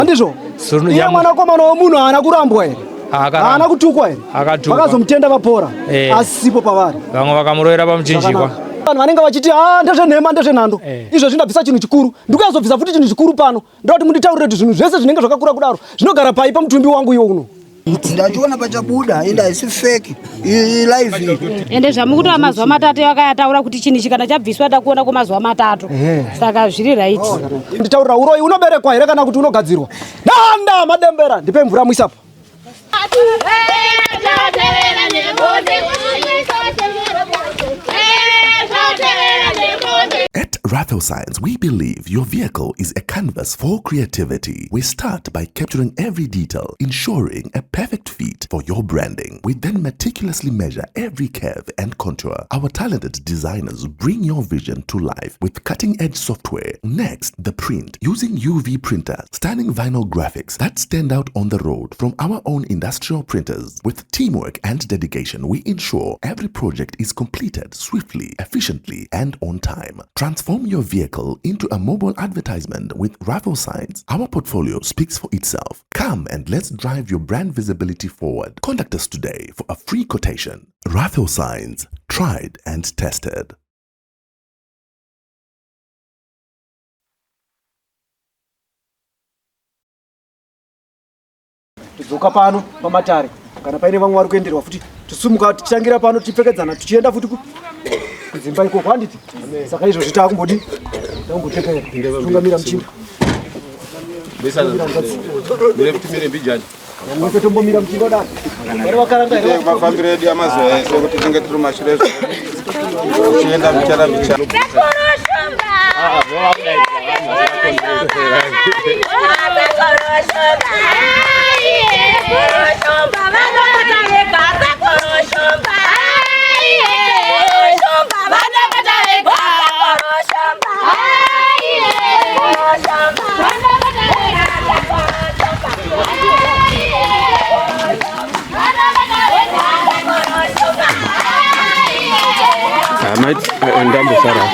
Andizvo. Iye mwanakomana womunhu haana kurambwa here. Haana kutukwa here. Vakazomutenda vapora. Asi sipo pavari. Vamwe vakamuroera pamuchinjikwa. Vanhu vanenge vachiti ndezvenhema ndezvenhando. Izvo zvinobvisa chinhu chikuru. Ndikuzobvisa futi chinhu chikuru pano. Ndoti munditaurire kuti zvinhu zvese zvinenge zvakakura kudaro zvinogara pai pamutumbi wangu iwo uno. Ndachiona pachabuda enda isi fake live ende zvamukuti mazuva matatu yakataura kuti chinhu chikana chabviswa takuona kwamazuva matatu saka zviri right. Nditaurira uroyi unoberekwa here kana kuti unogadzirwa. Danda madembera ndipe mvura muisapo. At Ratho Science, we believe your vehicle is a canvas for creativity. We start by capturing every detail, ensuring a perfect fit for your branding. We then meticulously measure every curve and contour. Our talented designers bring your vision to life with cutting-edge software. Next, the print using UV printers, stunning vinyl graphics that stand out on the road from our own industrial printers. With teamwork and dedication, we ensure every project is completed swiftly, efficiently, and on time. Transform your vehicle into a mobile advertisement with Ratho Science. Our portfolio speaks for itself. Come and let's drive your brand visibility forward. Contact us today for a free quotation. Ratho Science, tried and tested. Tidzoka pano pamatare kana paine vamwe vari kuenderwa futi tisumuka tichangira pano tipfekedzana tichienda futi kudzimba iko kwanditi. Saka izvo zvitakumbodi takumboteka tungamira muchimba mire mire mbijani mwese tombomira muchimba dai vari vakaranga here vafambire edi amazuva ese kuti tinge tiri mashure tichienda michara michara Andambo Sarah.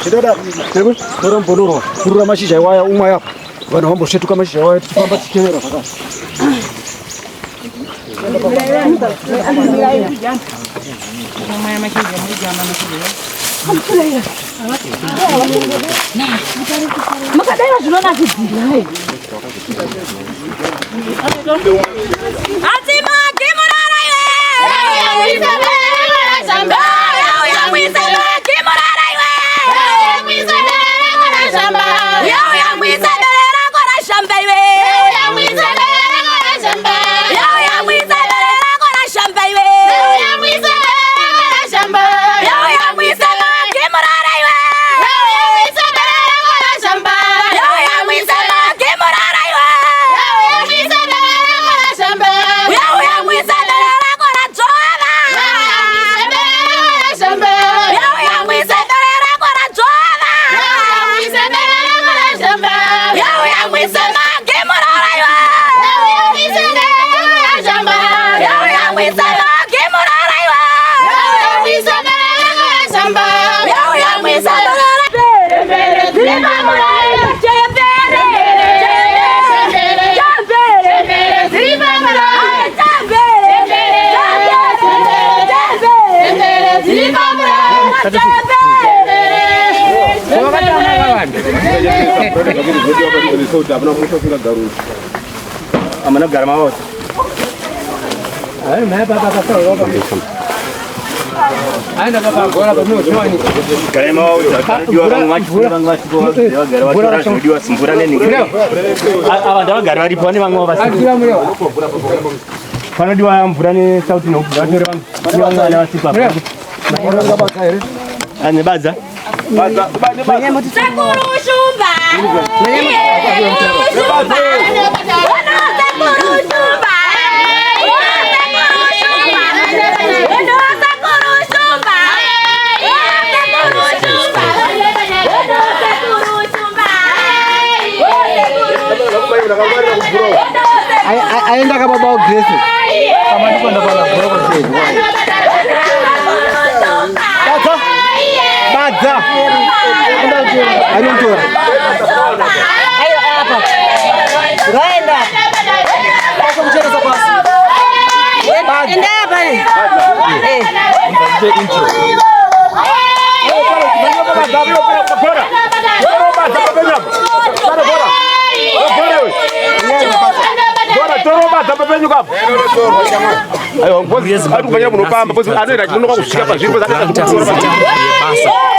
Chidada, tebu, torom bonoro, kurura mashizha iwaya umwa yapo. Vanhu vambosvetuka mashizha iwaya tichifamba tichiteera zvakare. Makadera zvinona zvidzira. Atima kimurara iwe. Amana garma wa. Ai मैं बाबा का होगा ai na baba bora ba no twani Garma wa jua kan ma go garwa tora studio simbura ne ni aba ndawa garwa ri pone bangwa basi akira myo kana diwa mvura ne sauti no gatore bang ni wanga wasipa ora baba kaire ane baza Sekuru shumba. Aenda ka baba Grace. Kama ndiko ndo baba bora kwa sisi. Baza. Ayo ntora. Ayo hapa. Raenda. Sasa mcheza sasa basi. Enda hapa. Ndio intro.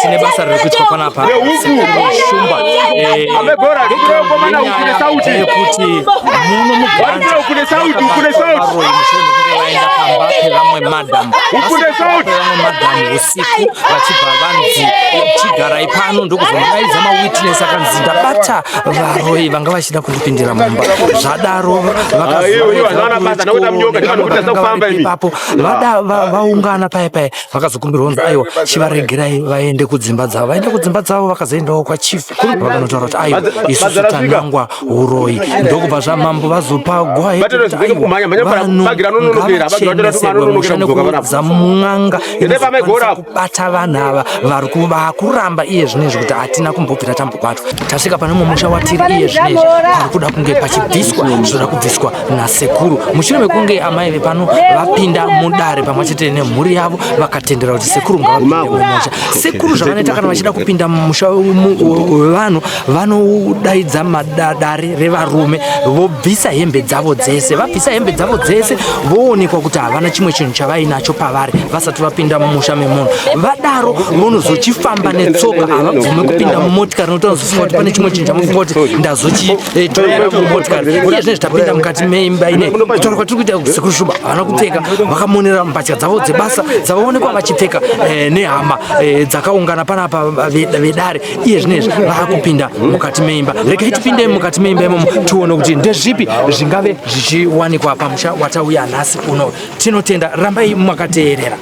Tine basa rekuitwa panapa shumba kuti muno muganda vaenda pambape vamwe madhamu usiku vachibva vanzi chigarai pano ndokuzomudaidza mawitness akanzi ndabata varoi vanga vachida kundipindira mumba zvadaro vakazoipapo vaungana paipai vakazokumbirwa kunzi aiwa chivaregerai vaende kudzimba dzavo vaende kudzimba dzavo vakazoendawo kwachifu vakanotaura kuti aiwa isusu tanangwa uroi ndokubva zvamambo vazopa gwaivanongachengeserwemusha mung'anga kubata vanhu ava vakuramba iye zvinezvi kuti hatina kumbobvira tambobatwa tasvika pane mumusha watiri iye zvinezvi pari kuda kunge pachibviswa zvoda kubviswa nasekuru mushure mekunge amai vepano vapinda mudare pamwe chete nemhuri yavo vakatendera kuti sekuru ngavapinde mumusha. Sekuru zvavanoita kana vachida kupinda mumusha wevanhu vanodaidza madare revarume vobvisa hembe dzavo dzese, vabvisa hembe dzavo dzese voonekwa kuti havana chimwe chinhu chavainacho pavari vasati vapinda mumusha memunhu. Vadaro vonozochifamba netsoka, havabvume kupinda mumotikari nokuti vanozofunga kuti pane chimwe chinhu chamufunga kuti ndazochitora mumotikari. Iye zvinezvi tapinda mukati meimba ine kutaura kwatiri kuita sekuru shumba havana kupfeka, vakamonera mbatya dzavo dzebasa dzavaonekwa vachipfeka nehama dzakaungana panapa vedare. Iye zvinezvi vaakupinda mukati meimba. Regai tipinde mukati meimba imomo tione kuti ndezvipi zvingave zvichiwanikwa pamusha watauya nhasi uno. Tinotenda, rambai makateerera.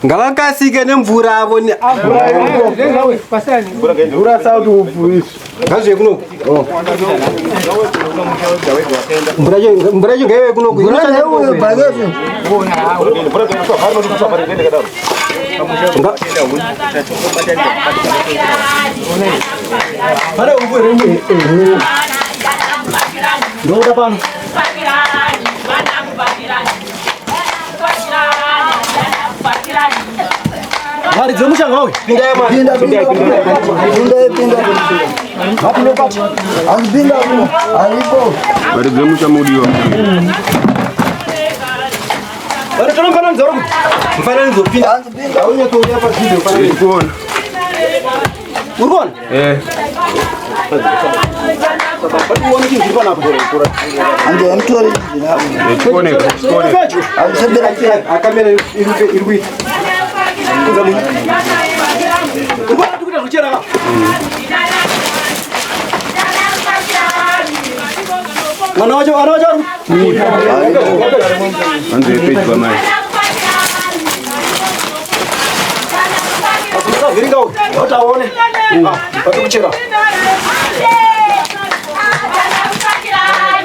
ngavakasike nemvura avo mvura sauti upfuriswa ngazve kunoku mvura yacho ngaive kunoku Pane ubwere mwe. Ndoda pano. Mari dzemushanga wawe. Pinda. Mapino pati. Azipinda kuno. Alipo. Mari dzemusha mudiwa. Mari tinombana nzoro kuti. Mfananidzo pinda. Azipinda. Aunya kuona pa video pano. Kuona. Urikuona? Pati uone chini chiri panapo. Ande mtori. Kuoneka. Azisabira kile. Akamera iri kuita. Kuza munhu. Urikuona tukuita kuchera ka? Mwana wacho Anze page bamai. Asika viringa uyu. Wataone. Pati kuchera.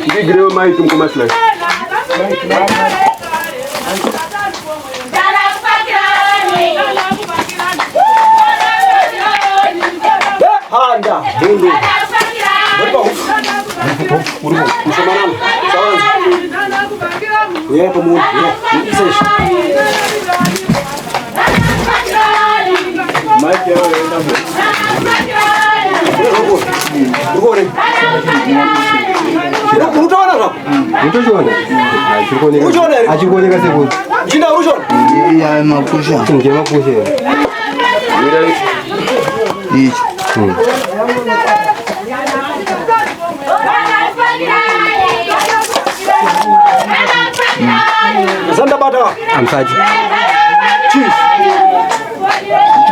Ndigrewe mai tumkomasla. Handa. Bundu. Urugo. Mshomanana. Sawanza. Yepo mundu. Mseshi. Mike yao yaenda mbele. Urugo. Utaona hapo? Utoshona. Achikuoneka sekunde. Jina urushona? Ya mapusha. Nje mapusha. Hichi. Sanda bata. Amsaji. Chief.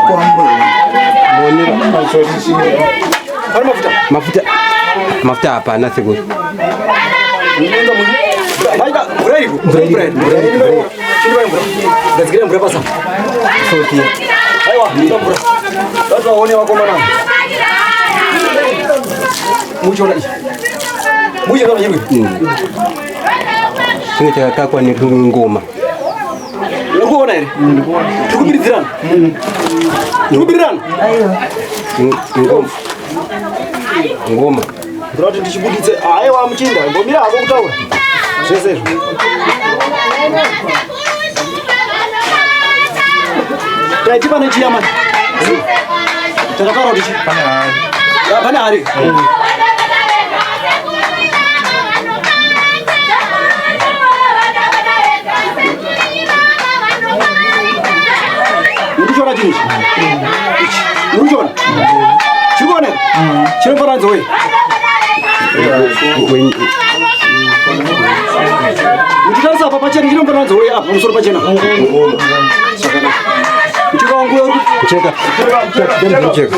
Kwambo. Monira. Hari mafuta. Mafuta hapana sekunde. Unaanza mwenye. Maika, bread. Ndazikira mbura pasa. Soti. Aiwa, mbura. Watu waone wako mana. Muchona ishi. Muje kama hivi. Singe kwa ni ngoma. Unaona ile? Tukubirizana. Tukubirizana. Ngoma. Ndoti ndichibuditse aiwa muchinda ngomira ako kutaura. Zvese. Taiti pane chiyama. Takakara kuti pane hari. Pane hari. Ndichona chini. Ndichona. Chikone. Chinofana nzoi. Nditarisa apa pachena chinofana nzoi apa musoro pachena. Kucheka wangu uri kucheka. Kucheka.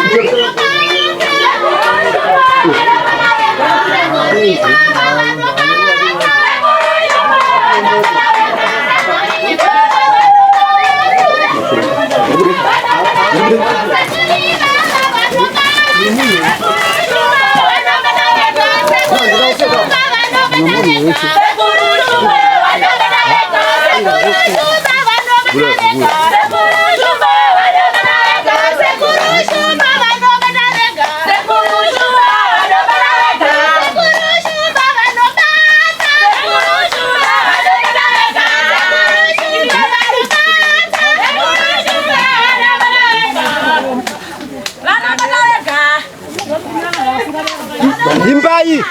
Imbai.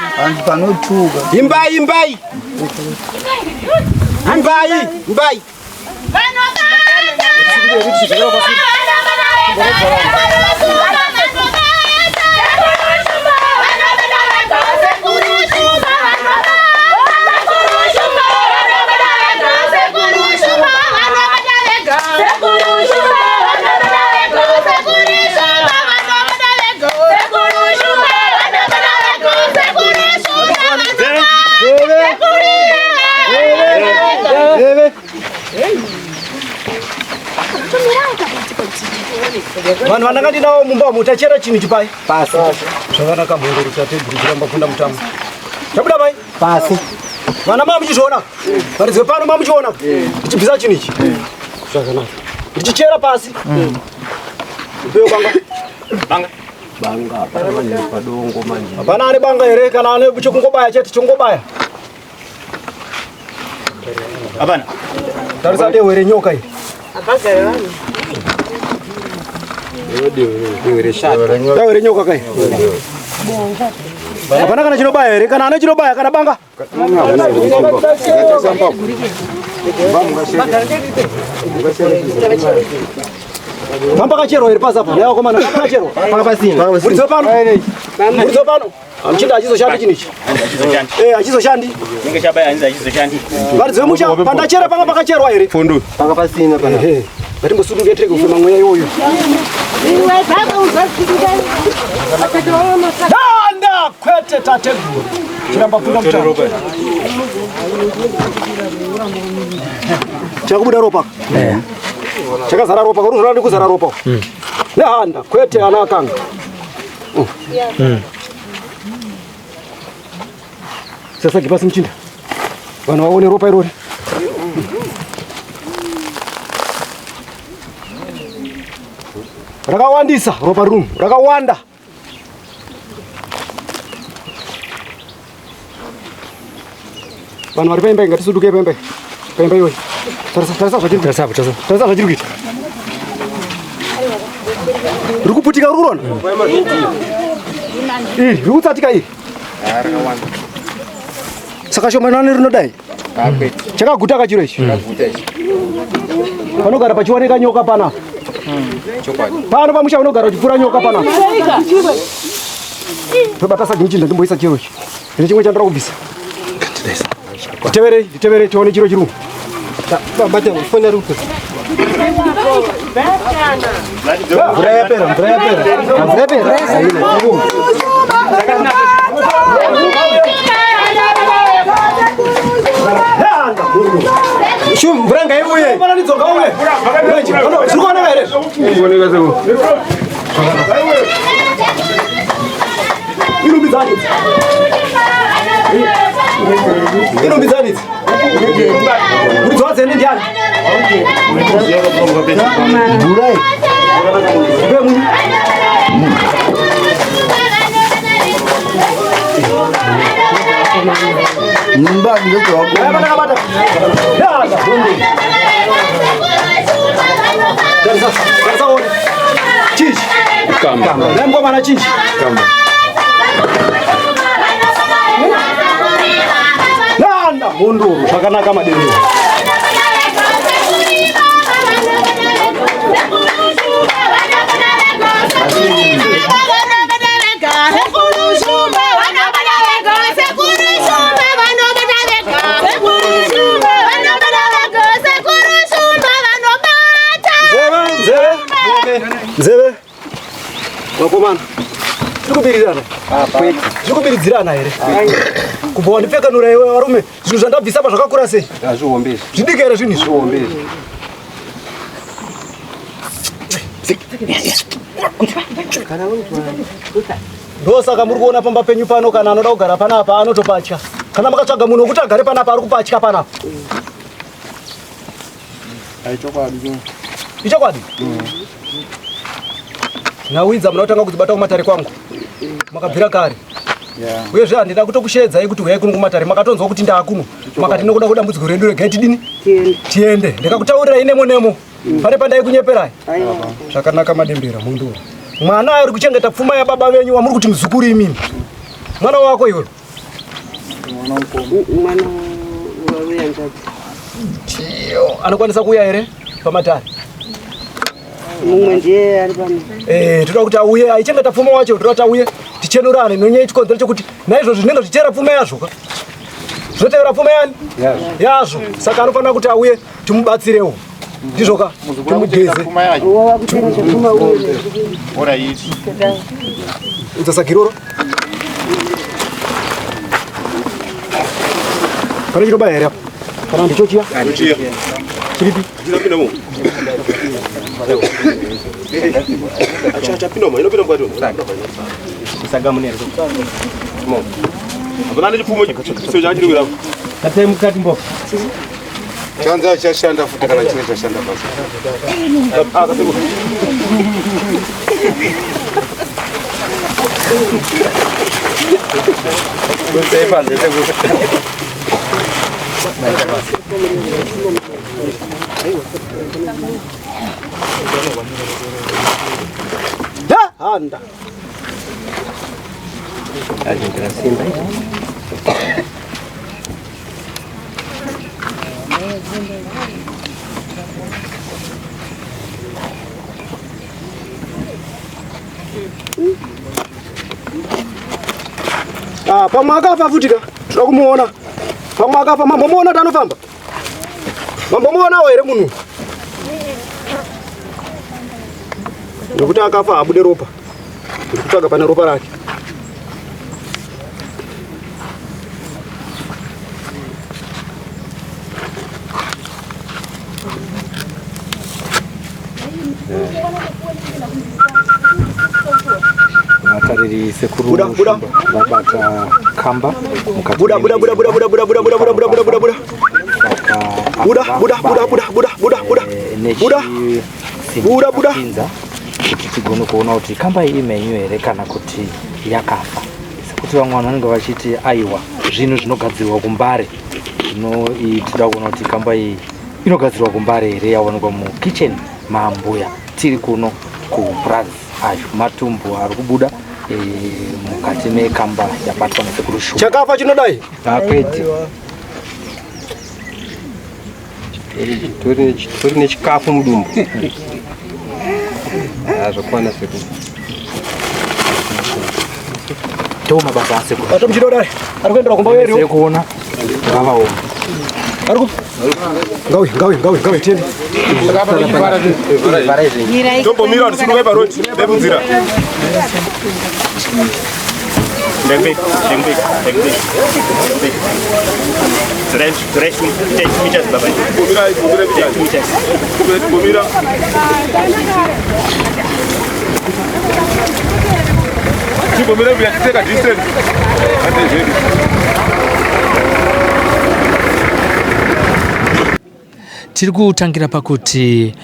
Panotuka. Imbai. Imbai. vanhu vandanga ndinawo mumba mutachera chinhu chipai Pasi. zvakanaka mhongoro tatebhuru kuramba kunda mutambo chabuda pai Pasi. vana mamuchizviona varidzi vepano mamuchiona ndichibvisa chinhu ichi zvakanaka Ndichichera pasi. Upeyo banga. Banga pane padongo manje. Hapana ane banga here kana ane chokungobaya chete chongobaya. Hapana. Tarisa dewere nyoka iyi. Akagara vanhu. Dewere shaka. Dewere nyoka kai. Hapana kana chinobaya here kana ane chinobaya kana banga. Pamba kachero here pasapo. Yako komana kachero. Panga pasina. Murizo pano. Amchinda achizoshandi chinichi. Achizoshandi. Ninge chabaya anza achizoshandi. Varizo musha pandachera panga pakacherwa here. Fundu. Panga pasina pana. Ngatimbosunungetreke kufema mweya iyoyo. Danda kwete tateguru. Chiramba punda mutano. Chakubuda ropa. Chakazara ropa kuruzura ndi kuzara ropa. Nehanda kwete ana akanga. Sasa kipasi mchinda. Vanhu vaone ropa irori. Rakawandisa ropa room, rakawanda. Vanhu vari pembe ngatisuduke pembe. Pembe iyoyi. Tarisa zvachiri kuita. Riri kuputika ruri kuona? Iri riri kutsatika iri. Saka shomanani rinodai. Chakaguta kachiro ichi. Panogara pachiwanika nyoka pana. Pano pamusha unogara uchipfura nyoka pana. Tobata sagi mchinda ndimboisa chiro ichi. Ndine chimwe chandira kubvisa. Tevere tione chiro chiru. Bate fone ruko. Brepera. Shum branga ibuye. Bana nitsoka uye. Sirikona here. Ngone kazo. Inombidzani. Mudzwadze ndiani? Burai. Bemu. Nimba ndiko wako. Bata. Dada, bundi. Darasa one. Chichi. Kamba. Nembo mana chichi. Kamba. Nanda munduru zvakanaka madeni. Nzeve. Wakomana. Tikubirirana. Tikubiridzirana here. Kubva wandipfeka nura iwe varume. Zvinhu zvandabvisa apa zvakakura sei? Azviombezi. Zvidiki here zvinhu izvi? Zvombezi. Ndosaka muri kuona pamba penyu pano kana anoda kugara panapa anotopatya. Kana makatsvaga munhu wekuti agare panapa ari kupatya panapa. Aichokwadi. Ichokwadi? Nawidza munotanga kudzibata kumatare kwangu. Makabvira kare. Uyezve handina kutokushedzai kuti uyai kuno kumatare makatonzwa kuti ndaakuno. Makati nokuda kudambudziko renyu regai tidini? Tiende. Ndikakutaurirai nemo. Pane pandai kunyeperai. Zvakanaka madembera munduru. Mwana ari kuchengeta pfuma yababa venyu wamuri kuti muzukuru imini. Mwana wako iwe. Mwana wauya ngati. Tiyo, anokwanisa kuuya here pamatare. Mumwe ndiye ari pano. Toda kuti auye aichengeta pfuma wacho, toda kuti auye tichenurane nonyaya chikonzero chokuti naizvozvo zvinenge zvichera pfuma yazvo ka. Zvotevera pfuma yani? Yazvo. Saka anofanira kuti auye timubatsirewo. Ndizvo ka. Timugeze. Wawa kutenga chakuma uye. Ora ichi. Udzasakiroro. Pane chinobaya here apa? Kana ndicho chiya? Chiya. Chiripi? Chinopinda mu. Achapinda mu, inopinda mu. Saga munere. Mo. Abana ndi pfumo chikho chakachiri wira. Katai mukati mbo. Chanza chashanda futi kana chine chashanda basi. Da anda. Pamwe akafa futika tinoda kumuona. Pamwe akafa mambomuona tanofamba. Mambomuonawo here munhu. Ndikuti akafa abude ropa. Ndikutsvaga pane ropa rake. Matariri sekuru Buda. babata kamba mukati Buda. Buda. kuti tigone kuona kuti kamba iyi imenyu here kana kuti yakafa. Sekuti vamwe vanhu vanenge vachiti aiwa zvinhu zvinogadzirwa kumbare tinoda kuona kuti kamba iyi inogadzirwa kumbare here yaonekwa mukitchen maambuya tiri kuno kubrazi ayo matumbu ari kubuda mukati mekamba yabatwa nesekuru Shumba. Chakafa chinodai? Kwete. Tori nechikafu mudumbu. Zvakwana sekuru. Toma baba sekuru. Bato chinodai. Ari kuendera kumba werio. Sekuona. Ngavaoma. Ariku. Ngawe tiende. Tombo mira tisinowe paroti nebunzira. Dembe. Tres meters baba. Bomira. Bomira vya kiteka distance. Tiri kutangira pakuti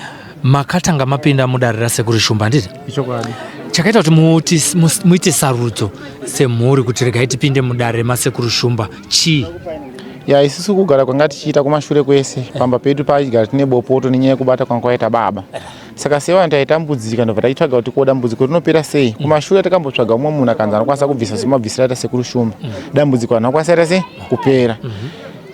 makatanga mapinda mudare rasekuru Shumba nditi? Ichokwadi. Chakaita kuti muite sarudzo semhuri kuti regai tipinde mudare masekuru Shumba chi? Ya isusu kugara kwanga tichiita kumashure kwese pamba pedu pachigara tine bopoto nenyaya yekubata kwanga kwaita baba. Saka sewa ndaitambudzika ndobva taitsvaga kuti dambudziko rinopera sei. Kumashure takambotsvaga umwe munhu akanzi anokwanisa kubvisa semabvisira aita sekuru Shumba. Dambudziko anokwanisa aita sei kupera.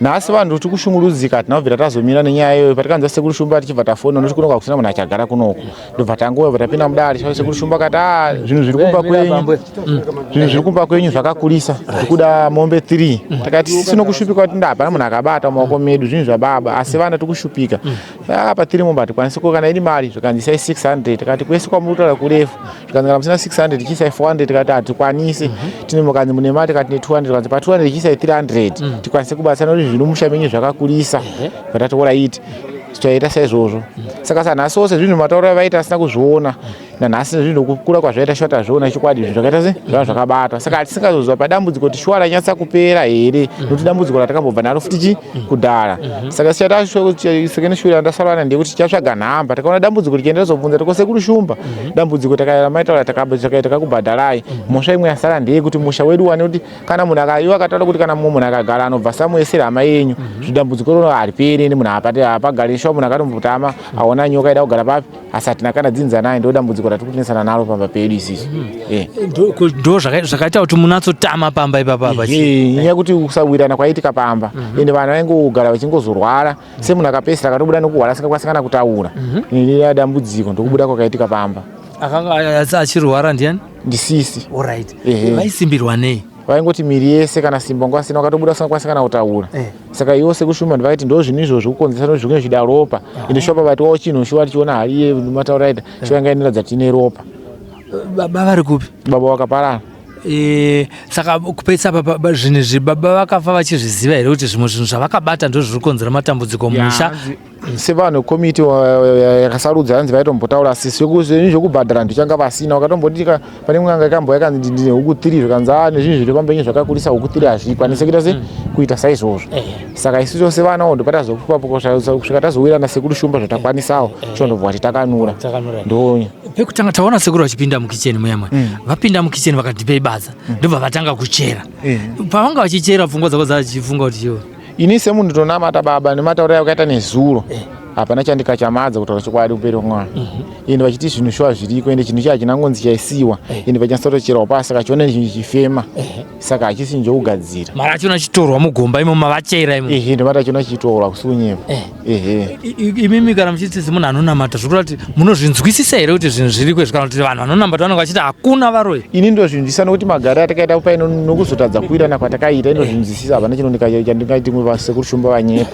Nhasi vanhu tiri kushungurudzika tinobvira tazomira nenyaya iyoyo patikanzwa sekuru Shumba tichibva tafona noti kunoka kusina munhu achagara kunoko. Ndobva tangobva tapinda mudare sekuru Shumba akati zvinhu zviri kumba kwenyu zvakakurisa tikuda mombe 3. Takati sino kushupika kuti ndapana munhu akabata maoko medu zvinhu zvababa asi vana tikushupika. Pa 3 mombe tikwanisa kana iri mari zvikandisai 600 takati kwese kwamuri kutaura kurefu zvikandikana musina 600 tichisai 400 tikati hatikwanisi tine mukanzi mune mari tikati ne 200 kanzi pa 200 tichisai 300 tikwanise kubatsana kuti zvino mushamenyu zvakakurisa vatatoora iti titoita saizvozvo. Saka sanhasi wose zvinhu matauro vaita asina kuzviona nanhasi zvinhu kukura kwazvaita shota zviona chikwadi zvinhu zvakaita se zvava zvakabata. Saka hatisingazozwa padambudziko kuti shwara nyatsa kupera here nokuti dambudziko ratakambobva naro futi kudhara. Saka sekene shwira ndasalwana ndekuti tichatsvaga nhamba takaona dambudziko tichienda zobvunza tikosekuru Shumba dambudziko takamaitaura takakubhadharai mhosva imwe yasara ndeyekuti musha wedu wane kuti kana munhu akaiwa akataura kuti kana mumwe munhu akagara anobva samuesera hama yenyu zvidambudziko rono hariperi nemunhu apagari shuwa munhu akatombotama aona nyoka ida kugara papi asati nakana dzinza naye ndo dambudziko ratikunesana naro pamba pedu isisi. Ndo zvakaita kuti munatsotama pamba ipapa nyaya kuti kusawirana kwaitika pamba ende vanhu vaingogara vachingozorwara semunhu akapesera akatobuda nokuhwara asingakwanisi kana kutaura ine dambudziko ndokubuda kwakaitika pamba. Akanga achirwara ndiani? Ndisisi. Alright. Vaisimbirwa nei? Vaingoti miri yese kana simba ngwa sina wakatobuda usingakwanisa kana kutaura. Saka iwo sekushuma ndivati ndo zvinhu izvozvo kukonzesa zvimwe zvida ropa ende shopa vati wawo chinhu shuwa tichiona hariye matauraita chivangaenera dzatine ropa. Baba vari kupi? Baba wakaparara. Saka kupetsa baba zvinhu baba vakafa vachizviziva here kuti zvimwe zvinhu zvavakabata ndo zviri kukonzera matambudziko mumusha? sevano komiti yakasarudza yanzi vaitombotaura sisi zvokubhadhara ndichanga pasina wakatombotika pane mwanga ikambo yakanzi ndine huku 3 zvikanzi nezvinhu zviri pambenyu zvakakurisa huku 3 hazvikwanisi kuita se kuita saizvozvo saka isusu sevanawo ndopata zokupapo kusvika tazowirana sekuru shumba zvotakwanisawo chondobva kuti takanura ndonya pekutanga taona sekuru vachipinda mukicheni muyamwe vapinda mukicheni vakatipe basa ndobva vatanga kuchera pavanga vachichera pfungwa dzako dzachifunga kuti iwo ini semunhu tonamata baba nematauro yakaita nezuro hapana chandikachamadza kutaura chokwadi kuperi kwamwana ende vachiti zvinhu shuwa zviriko ende chinhu chachina ngonzi chaisiwa ende vachinasatocherawo pasi saka chione chinhu chifema saka hachisi njokugadzira mara chiona chitorwa mugomba imo mavachera imo ndovata chiona chitorwa kusunyepa imimi kana muchiti munhu anonamata zvokuta kuti munozvinzwisisa here kuti zvinhu zviri kwezvi kana kuti vanhu vanonamata vanonga vachiti hakuna varoi ini ndozvinzwisisa nokuti magari atakaita paino nokuzotadza kuirana kwatakaita indozvinzwisisa hapana chinondichandingatimwe vasekuru shumba vanyepa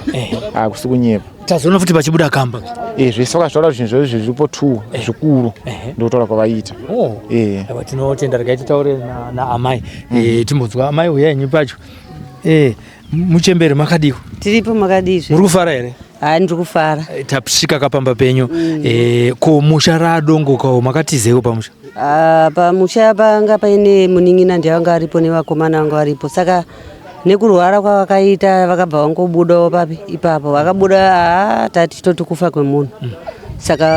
hakusi kunyepa tazoona futi vachibuda kamba zvese vakazvaura zvinhu zvavo zviripo 2 zvikuru ndotaura kwavaita tinotenda regai titaure naamai timbonzwa amai uyai nyi pacho muchembere makadiko tiripo makadizve muri kufara here ndiri kufara tasvika kapamba penyu ko musha radongokawo makatizewo pamusha pamusha panga paine munin'ina ndiyanga aripo nevakomana vanga varipo saka nekurwara kwavakaita vakabva vangobudawo papi ipapo vakabuda tati toti kufa kwemunhu saka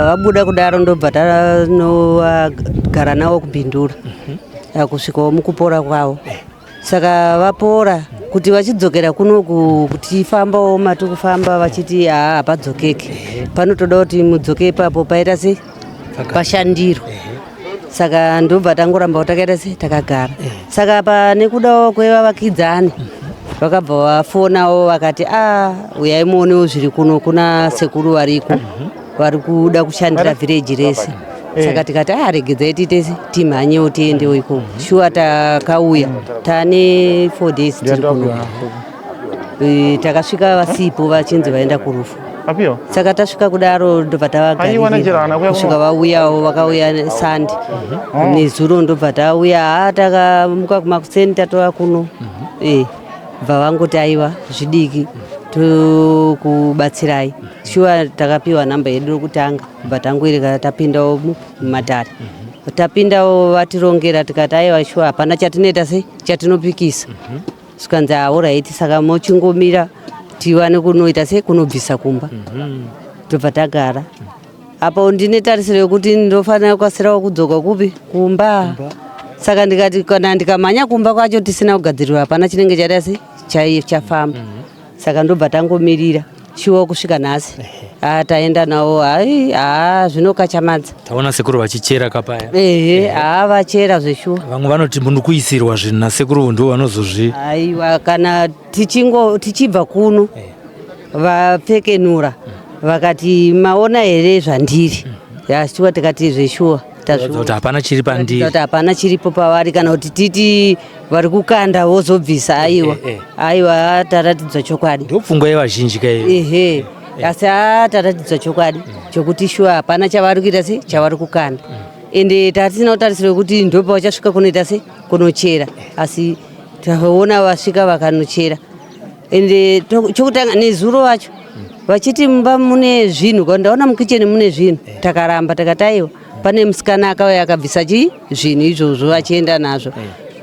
vabuda kudaro ndobva tanovagara navo kubhindura kusvikawo mukupora kwavo saka vapora kuti vachidzokera kunoku kutifambawo matikufamba vachiti hapadzokeki panotoda kuti mudzoke ipapo paita se pashandiro saka ndobva tangoramba takaita se takagara saka pa nekudawo kwevavakidzani vakabva vafonawo vakati uyai muonewo zviri kuno kuna sekuru variko vari kuda kushandira vhireji rese saka tikati regedzai titese timhanyewo tiendewo ikoko shuwa takauya tane 4 days tiri kuno takasvika vasipo vachinzi vaenda kurufu saka tasvika kudaro ndobva tavagarira kusvika vauyawo vakauya sandi nezuro ndobva tauya takamuka kumakuseni tatova kuno bva vangoti aiwa zvidiki tokubatsirai shuwa takapiwa nhamba yedu rokutanga bva tangwirika tapindawo mumatare tapindawo vatirongera tikati aiwa shuwa hapana chatinoita se chatinopikisa sikanzi oraiti saka mochingomira tiwane kunoita se kunobvisa kumba tobva tagara apo ndine tarisiro yekuti ndofanira kukasirawo kudzoka kupi kumba saka ndikati kana ndikamhanya kumba kwacho tisina kugadzirirwa hapana chinenge chaita se chafamba saka ndobva tangomirira shuwa kusvika nhasi taenda nawo zvinokachamadza taona sekuru vachichera kapaya vachera zveshuwa vamwe vanoti munhu kuisirwa zvinhu nasekuru ndo vanozozvi aiwa kana tichibva kuno vapfekenura vakati maona here zvandiri shuwa tikati zveshuwa kuti hapana chiri pandiri kuti hapana chiripo pavari kana kuti titi vari kukanda vozobvisa aiwa taratidza chokwadi ndopfungwa yevazhinji kaiyo asi taratidza chokwadi chokuti shuwa hapana chavari kuita se chavari kukanda ende tatisina kutarisira kuti ndopa vachasvika kunoita se kunochera asi taona vasvika vakanochera ende chokutanga nezuro vacho vachiti mumba mune zvinhu kana ndaona mukicheni mune zvinhu takaramba takati aiwa pane musikana akauya akabvisa zvinhu izvozvo achienda nazvo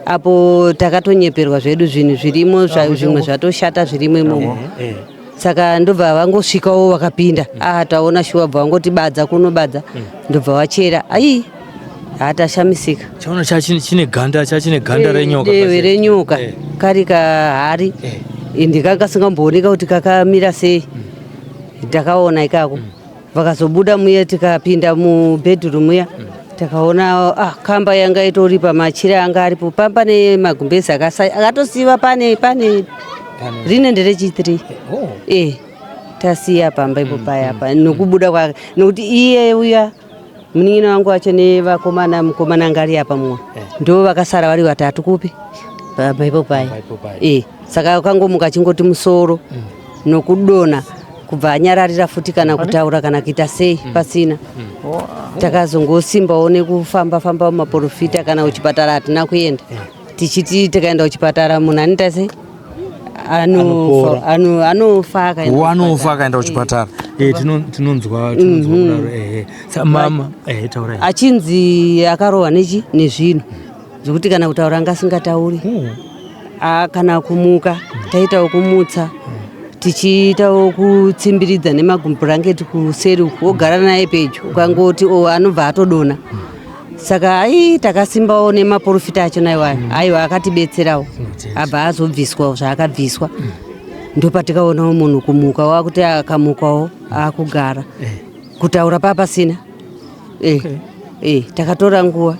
apo takatonyeperwa zvedu zvinhu zvirimo zvimwe zvatoshata zvirimo imomo saka ndobva vangosvikawo vakapinda taona shuwa bva vangoti badza kunobadza ndobva vachera tashamisika chaona chachine ganda renyoka kari kahari ndikasingambooneka kuti kakamira sei takaona ikako vakazobuda muye tikapinda mubhedroom muya takaona kamba yanga itori pamachira anga aripo pane magumbezi akatosiva pane rine nderechitiri tasiya pamba ipo payapa nokubuda kwake nokuti iye uya munin'ina wangu wacho nevakomana mukomana anga ari apa mumwe ndo vakasara vari vatatu kupi pamba ipo paya saka kangomuka chingoti musoro nokudona kubva anyararira futi kana kutaura kana kuita sei pasina takazongosimbawo nekufamba mumaprofita kana kuchipatara hatina kuenda tichiti tikaenda kuchipatara munhu anoita sei anofa akaenda kuchipatara. Tinonzwa kudaro. Mama taurai. Achinzi akarohwa nezvinhu zvokuti kana kutaura ngasingatauri. Kana kumuka taitawo kumutsa tichiitawo kutsimbiridza nemagumburangeti kuseri wogara naye pedyo ukangoti anobva atodona. Saka takasimbawo nemaprofita achona iwayo aiwa akatibetserawo abva azobviswawo zvaakabviswa. Ndopatikaonawo munhu kumuka wakuti akamukawo akugara kutaura papasina. Takatora nguva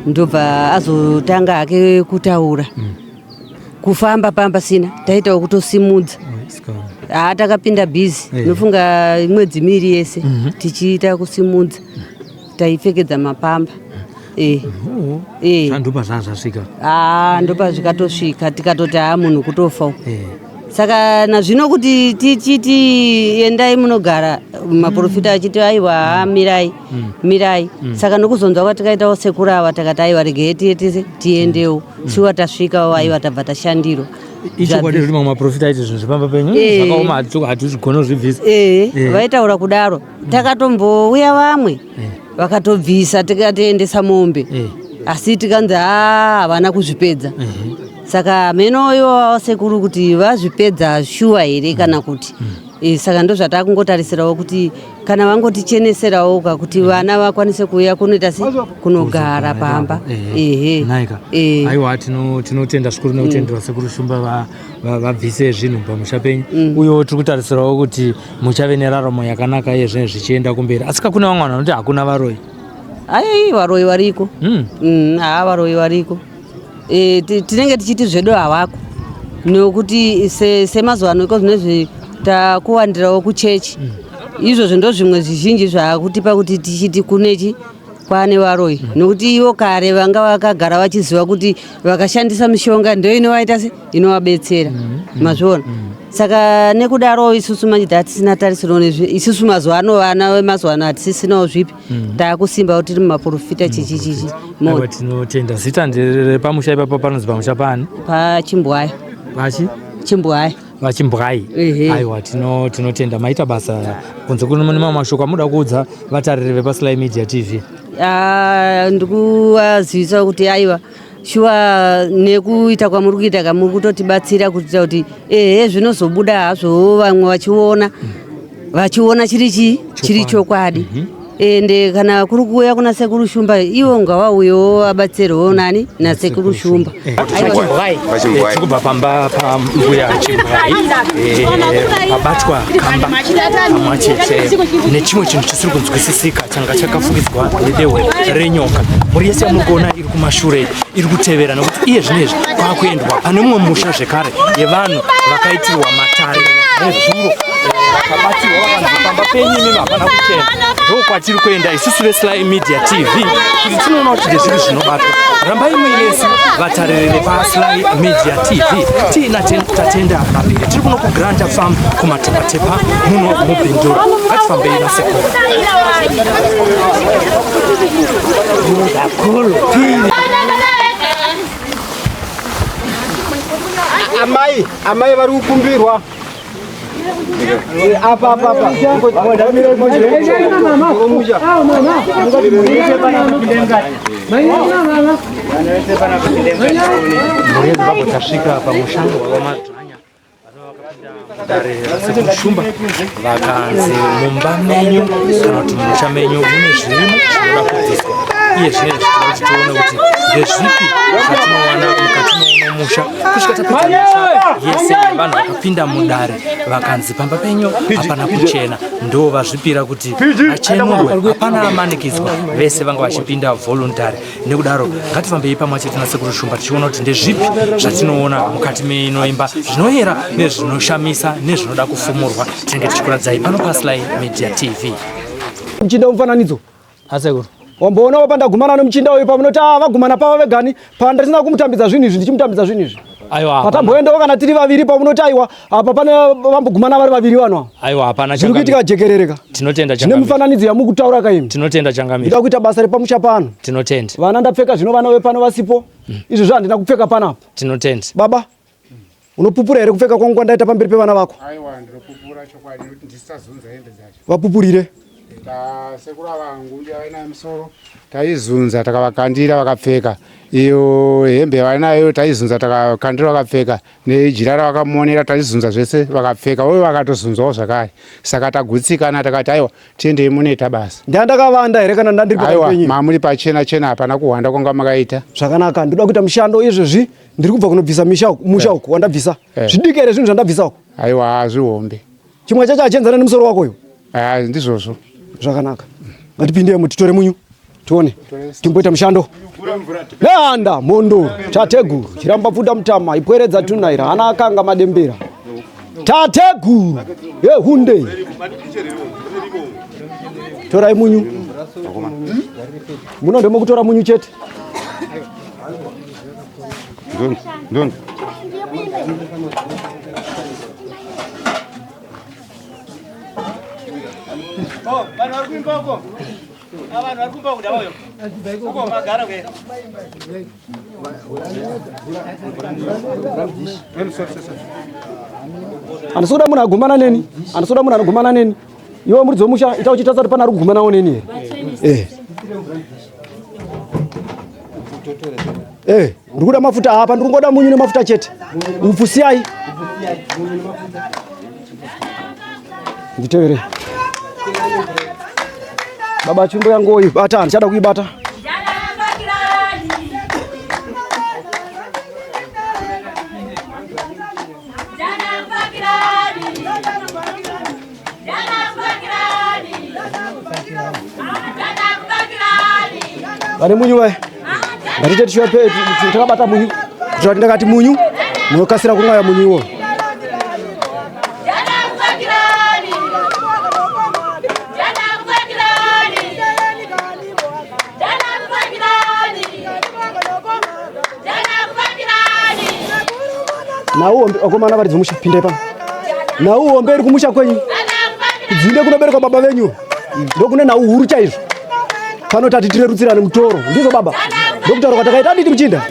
ndobva azotanga hake kutaura. Kufamba pamba sina taitawo kutosimudza. Takapinda bhizi nofunga mwedzi miri yese tichiita kusimudza taipfekedza mapamba. Ndopa zvazvasvika. Ndopa zvikatosvika tikatoti munhu kutofa. Saka nazvino kuti tichiti endai munogara maprofita achiti aiwa mirai. Saka nokuzonzwa kwatikaitawo sekuru ava takati aiwa regei tiendewo. Shuwa tasvikawo aiwa tabva tashandiro. Icho kwadi kuti mamwe maprofita aiti zvinhu zvepamba penyu zvakaoma hatizvigona kuzvibvisa. Vaitaura kudaro takatombouya vamwe vakatobvisa tikatiendesa mombe asi tikanzi havana kuzvipedza. Saka menoyo sekuru kuti vazvipedza shuwa here kana kuti saka ndozvatakungotarisirawo kuti kana vangoticheneserawo kuti vana vakwanise kuuya kunoita kunogara pamba. Naika aiwa tinotenda zvikuru nekutendera sekuru Shumba vabvise zvinhu pamusha penyu uyewo tiri kutarisirawo kuti muchave neraramo yakanaka yezvinhu zvichienda kumberi. Asi kakuna vamwe vanhu vanoti hakuna varoi. Varoi variko. Varoi variko. Tinenge tichiti zvedu havako nokuti semazuva ano iko zvinezvi takuwandirawo kuchechi. Izvozvo ndo zvimwe zvizhinji zvakutipa kuti tichiti kunechi kwane varoi nokuti ivo kare vanga vakagara vachiziva kuti vakashandisa mishonga ndio inovaita inovabetsera. Mazviona. Saka nekudaro isusu manje tatisina tarisiro nezvi isusu mazuva ano vana vemazuva ano hatisisinawo zvipi takusimba kuti tiri mumaprofita chichichichi. Tinotenda zita nderepamusha ipapo panonzi pamusha pani? Pachimbwaya. Chimbwaya. Vachimbwai. Aiwa tinotenda maita basa kunze kuno mamwe mashoko amuda kuudza vatariri vepaSly Media TV. Ndikuwazivisa kuti aiwa shuwa nekuita kwamuri kuita kamuri kutotibatsira kuitira kuti zvinozobuda hazvo vamwe vachiona chiri chokwadi. Ende kana kuri kuuya kuna sekuru Shumba ivo ngavauyewo abatserwewo nani nasekuru Shumba. Tikubva pamba pambuya Chimbwai pabatwa kamba pamwe chete nechimwe chinhu chisiri kunzwisisika changa chakafukidzwa nedehwe renyoka. Mhuri yese yamurikuona iri kumashure iri kutevera nokuti iye zvinezvi kwakuendwa pane mumwe musha zvekare yevanhu vakaitirwa matare nezuro vakabatirwa vakanzi pamba penyu imimi hapana kuchena. Ndokwatiri kuenda isusu veSly Media TV kuti tinoona kuti ndezviri zvinobatwa. Rambai muinesu vatariri vepaSly Media TV tatenda mapiri tiri kuno kuGranda Farm kumatepatepa muno mubhindura. Ngatifambei nasekuru. Amai vari kukumbirwa apa tasvika pamushango wavamadzvanya dare rasekuru Shumba vakanzi mumba menyu kana kuti mumusha menyu mune zvirimo zvinoda kubviswa. Iye zvinezvi tinoti tione kuti ndezvipi zvatinowana mukati momusha kusvika tapedza musha yese vanhu vakapinda mudare vakanzi pamba penyu hapana kuchena. Ndo vazvipira kuti vachenurwe hapana amanikidzwa vese vanga vachipinda voluntary. Nekudaro ngatifambei pamwe chete nasekuru Shumba tichiona kuti ndezvipi zvatinoona mukati meinoimba zvinoyera nezvinoshamisa nezvinoda kufumurwa. Tinenge tichikuradzai pano paSly Media TV. Mchinda mufananidzo asekuru wamboonawo pandagumana nomuchinda uyu pamunoti vagumana pavo vegani pandasina kumutambidza zvinhu izvi ndichimutambidza zvinhu izvi. Patamboendawo kana tiri vaviri pamunoti aiwa apa pane vambogumana vari vaviri vanhu aiwa hapana zviri kuitika jekerereka. Tinotenda chine mufananidzo yamukutaura kaimi. Tinotenda changamira. Ndida kuita basa repamusha pano. Tinotenda. Vana ndapfeka zvino vana vepano vasipo. Izvo zvandina kupfeka panapo. Tinotenda. Baba Unopupura ere kupfeka kwangu kwandaita pamberi pevana vako? Aiwa ndinopupura chokwadi kuti ndisazunza hembe dzacho. Vapupurire? Sekuru vangu vaina musoro taizunza takavakandira vakapfeka. Iyo hembe vainayo taizunza takakandira vakapfeka. Nejira ravakamonera taizunza zvese vakapfeka. Uye vakatozunzawo zvakare. Saka tagutsikana takati aiwa tiendei muneta basa. Ndandakavanda ere kana ndandiri pakati penyu? Aiwa mamuri pachena chena hapana kuhwanda kwanga makaita. Zvakanaka ndoda kuita mushando izvezvi ndiri kubva kunobvisa musha uko wandabvisa. Zvidiki ere zvinhu zvandabvisa uko? Aiwa hazvihombe. Chimwe chacho hachienzana nemusoro wako uyu? Ndizvozvo. Zvakanaka. Ngatipindemo titore munyu. Tione. Timboita mushando. Leanda mondo tateguru chiramba pfuta mutama ipweredza tunaira hana akanga madembera. Tateguru hunde. Torai munyu. Muno ndemo kutora munyu chete. Ndoni. Vanhu vari kuimba uko. Vanhu vari kuimba kuda vayo. Uko magara ke. Anosoda munhu agumana neni. Anosoda munhu anogumana neni. Iwe muridzi wemusha ita uchitasa kuti pana ari kugumanawo neni ere. Ndiri kuda mafuta apa, ndiri kungoda munyu nemafuta chete. Upfu siyai. Nditevere. Baba chumbo yangu iyi bata ndichada kuibata. Vane munyu we. Ngatite tishope takabata munyu. Kuti ndakati munyu munokasira kumwaya munyu iwo. Nauombe akomana varidzi musha pindai pano. Nauombe iri kumusha kwenyu. Kudzinde kunoberekwa baba venyu. Ndokune nau huru chaizvo. Pano tati tirerutsirane mutoro. Ndizvo baba. Ndokutaura kwatakaita diti muchinda.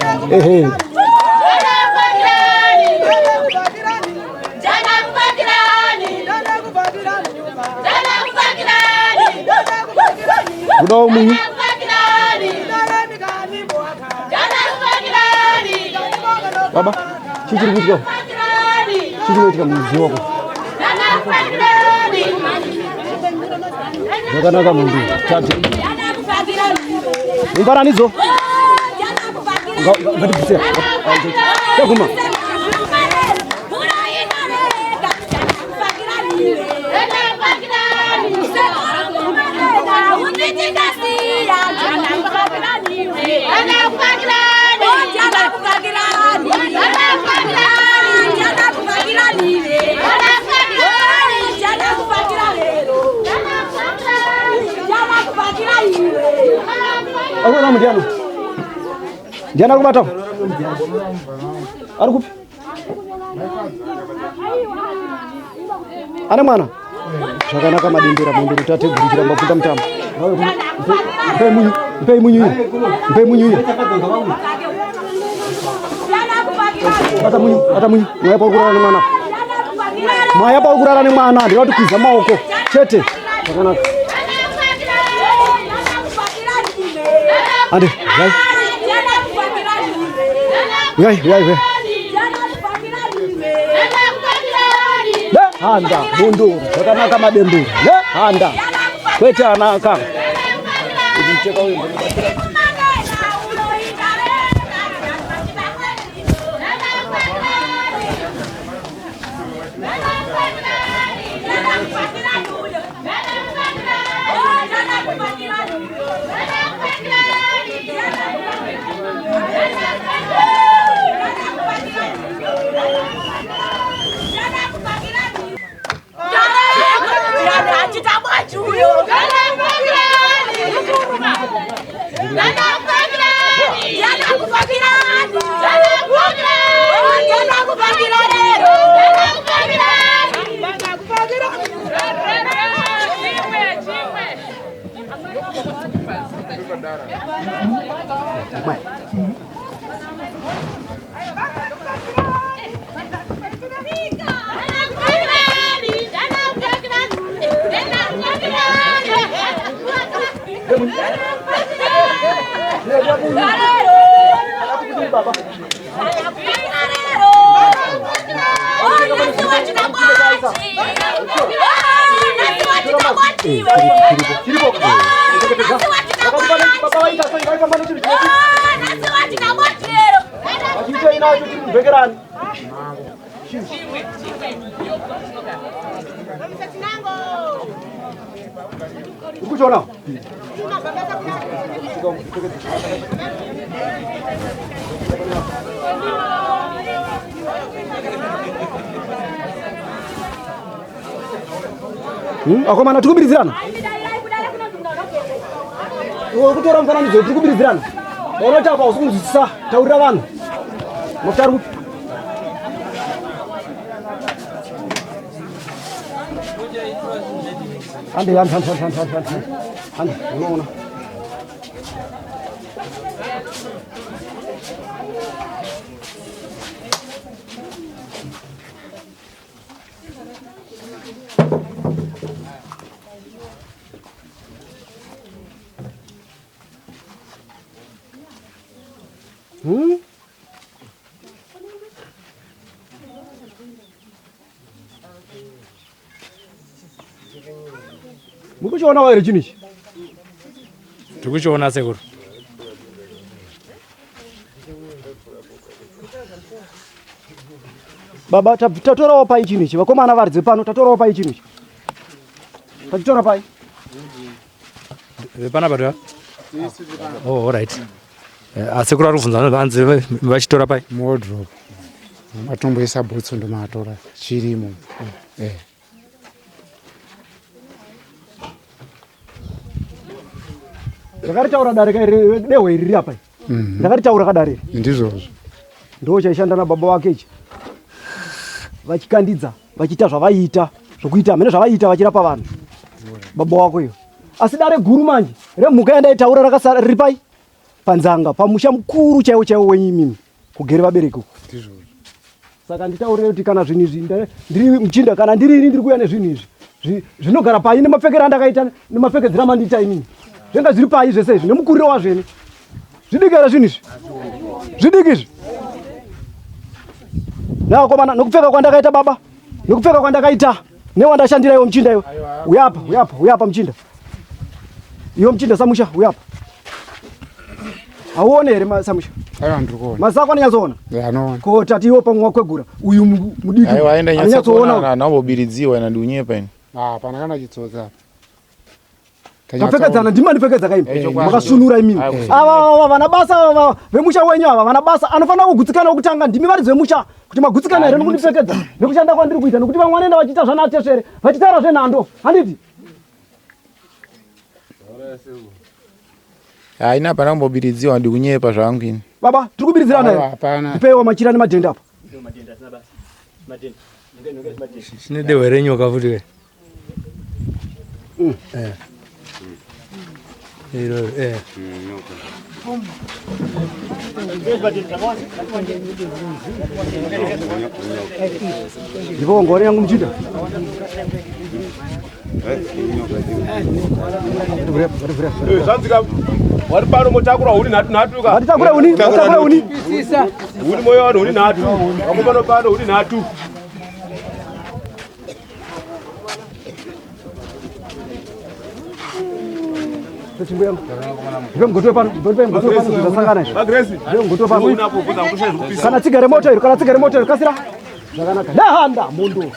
Kudawo munyu. Baba, chichiri kuitika. Chichiri kuitika muzi wako. Zvakanaka mundu. Tati. Imbaranidzo. Ngatibvise. Taguma. Aku Ndiano. Ndiano akubata. Ari kupi? Ane mwana? Zvakanaka madembera mundu tate gurikira mbafuta mutama. Mpe munyu. Ata munyu. Mwaya pa kurara nemwana. Mwaya pa kurara nemwana ndiri kuti kwiza maoko. Chete. Zvakanaka. Ande, yai. Handa, mundu, zvakanaka madembera. Handa. Kwete anaka. Ndicheka uyu. Akomana tikubiridzirana. Kutora mufananidzo tikubiridzirana. Unoti apa usikunzwisisa taurira vanhu. Mutaru. Ande unaona. Mukuchiona waere chinhu ichi? Tikuchiona sekuru. Baba tatorawo pai chinhu ichi. Vakomana varidze pano tatorawo pai chinhu ichi. Tachitora pai. Vepana bado? Oh, all right. Asekuru arikuvunza vanze vachitora pai. Wardrobe. Matomboisa bhutsu ndo matora chirimo. Ndakaritaura dare kairi deho iri riri apa. Ndakaritaura kadare. Ndizvozvo. Ndo chaishanda na baba wake ichi. Vachikandidza, vachiita zvavaiita, zvokuita mene zvavaiita vachirapa vanhu. Baba wako iyo. Asi dare guru manje, remhuka yandaitaura rakasara riri pai panzanga, pamusha mukuru chaiwo wenyimimi kugere vabereki uko. Ndizvozvo. Saka nditaurire kuti kana zvinhu izvi ndiri muchinda kana ndiri kuuya nezvinhu izvi zvinogara pai nemapfekero andakaita nemapfekedzero amandiita inini. Zvenga zviri pai zvese izvi nemukuriro wazvene. Zvidikira zvinhu izvi. Zvidiki izvi. Nakomana nokupfeka kwandakaita baba, nokupfeka kwandakaita newandashandira iwo muchinda iwo. Uyapa muchinda. Iwo muchinda Samusha uyapa. Auone here Samusha? Aiwa ndikuona. Masako anonyatsoona? Anoona. Ko tatiwo pamwe kwegura uyu mudiki. Aiwa aenda nyatsoona naambobiridziwa ina dunyepa ine. Pana kana chitsotsa. Kapfekedzana ndimani pfekedza kaimi. Makasunura imini. Ava vana basa vemusha wenyu ava vana basa anofanira kugutsikana okutanga ndimi varidzi vemusha kuti magutsikana here nokundipfekedza nekushanda kwandiri kuita nokuti vamwe vanoenda vachiita zvanateshere vachitaura zvenhando handiti. Haina pana kumbobiridziwa ndikunyepa zvangu ini. Baba tiri kubiridzirana here. Hapana. Ndipewa machira nemadhenda apa. Shine deho renyoka futi we. Ndipo ngore yangu mchida. Zvanzika wari pano motakura huni nhatu ka. Watakura huni. Sisa. Huni moyo wano huni nhatu. Wamopano pano huni nhatu. Ngotoe pano ndasangana izvo. Ngotoe pano. Kana tsigare moto iro kasira. Zvakanaka. Dahanda mondo.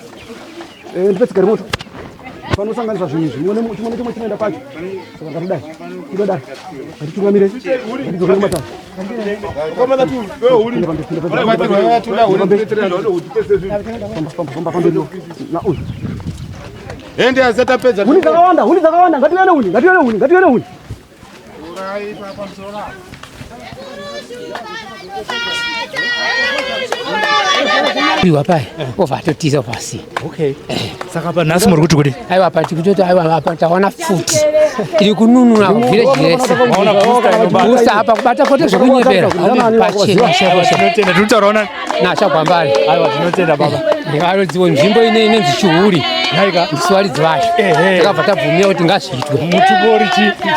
Ndipe tsigare moto. Panosanganisa zvinhu izvi. Muone chimwe chinoenda pacho. Saka ngatidai. Tidodai. Ngatitungamire. Ngatidzokere kumatatu. Komana tu wewe huni. Famba pamberi. Na uyu. Ende azata pedza. Huni dzakawanda. Ngatione huni. Iwa pai, ovatotiza pasi. Okay. Saka pa nhasi muri kuti kuti. Aiwa pa tikutoti aiwa apa taona futi. iri kununura village yese. Booster hapa kubata kote zvokunyepera. Tinotenda tutaona nasha kwambari. Aiwa tinotenda baba. Ndivaro dziwo nzvimbo inenzi Chiuri. Ndiswari vacho. Takabva tabvumira kuti ngazviitwe. Muchigori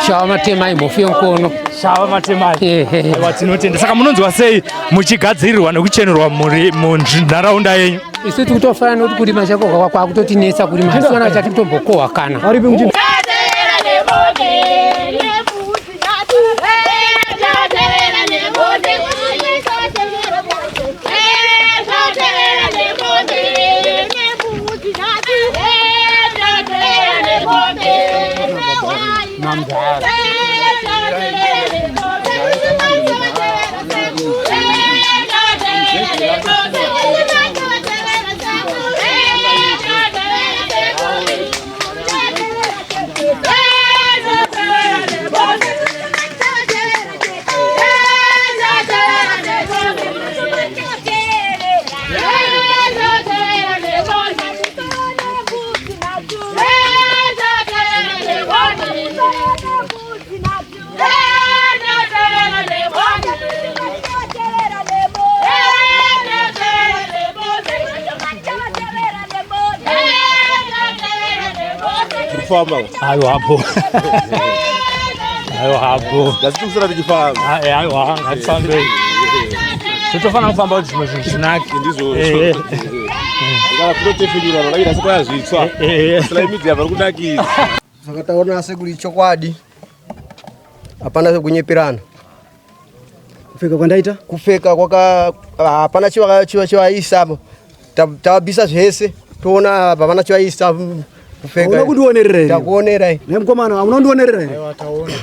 shava matemai mofu yenkono. Shava matemai. Aiwa tinotenda. Saka munonzwa sei muchigadzirirwa nekuchenerwa munharaunda yenyu? Isu tiri kutofanira nokuti kurima chako kwakutotinetsa kurima. Asi wana chati kutombokohwa kana. Ayo hapo. Ngasikusira tichifamba. Aiwa ngatifambe. Totofana kufamba kuti zvimwe zvinhu zvinake. Ndizvo. Ngala protefidura nolaira siko yazvitswa. Sala imidzi yava kunakisa. Saka taona sekuri chokwadi. Hapana kunyeperana. Kufeka kwandaita? Kufeka kwaka hapana chivaisa. Tabisa zvese. Toona hapana chivaisa. Una kundionerera. Takuonera. Nemkomana unondionerera. Aiwa taona.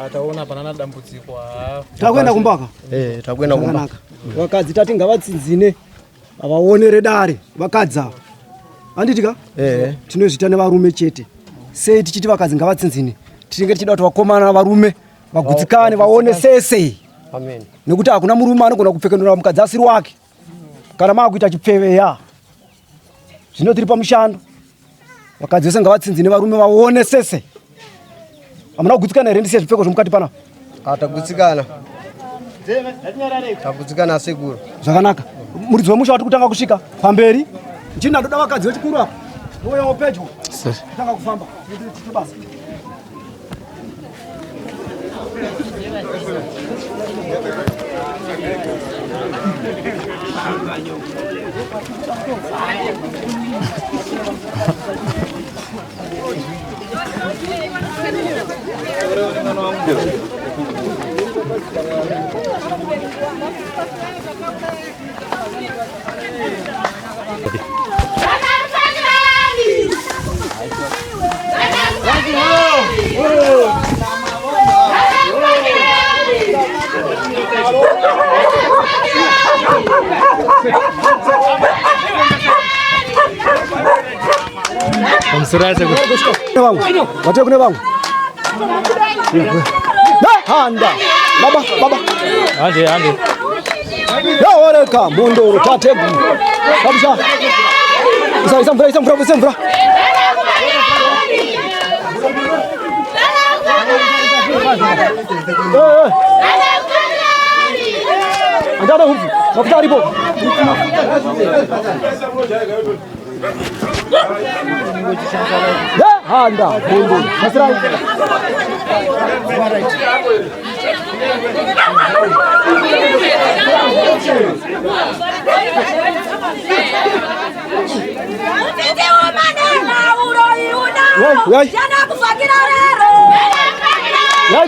Ataona panana dambudziko. Takwenda kumbaka? Takwenda kumbaka. Vakadzi tati ngavatsinzine. Avaonere dare vakadza. Anditika? Tinozvita nevarume chete. Sei tichiti vakadzi ngavatsinzine. Tinenge tichida kuti vakomana navarume vagutsikane vaone sese. Amen. Nekuti hakuna murume anogona kupfekenura mukadzi asiri wake. Kana maakuita chipfeveya. Zvino tiri pamushando. Vakadzi vese ngavatsinzine varume vaone sese. Hamuna kugutsikana here ndisiye zvipfeko zvomukati pana? Tagutsikana. Tagutsikana sekuru. Zvakanaka. Muridzi wemusha wati kutanga kusvika pamberi. Ndichina ndoda vakadzi vechikuru apa. Nouyawo pedyo. Tanga kufamba. Basa. Msurate wangu. Watu kuna wangu. Handa. Baba. Ande. Ya oreka mondo tategu. Kabisa. Isambra. Andana huko. Mafuta ribo. Handa mondo. Nasrai.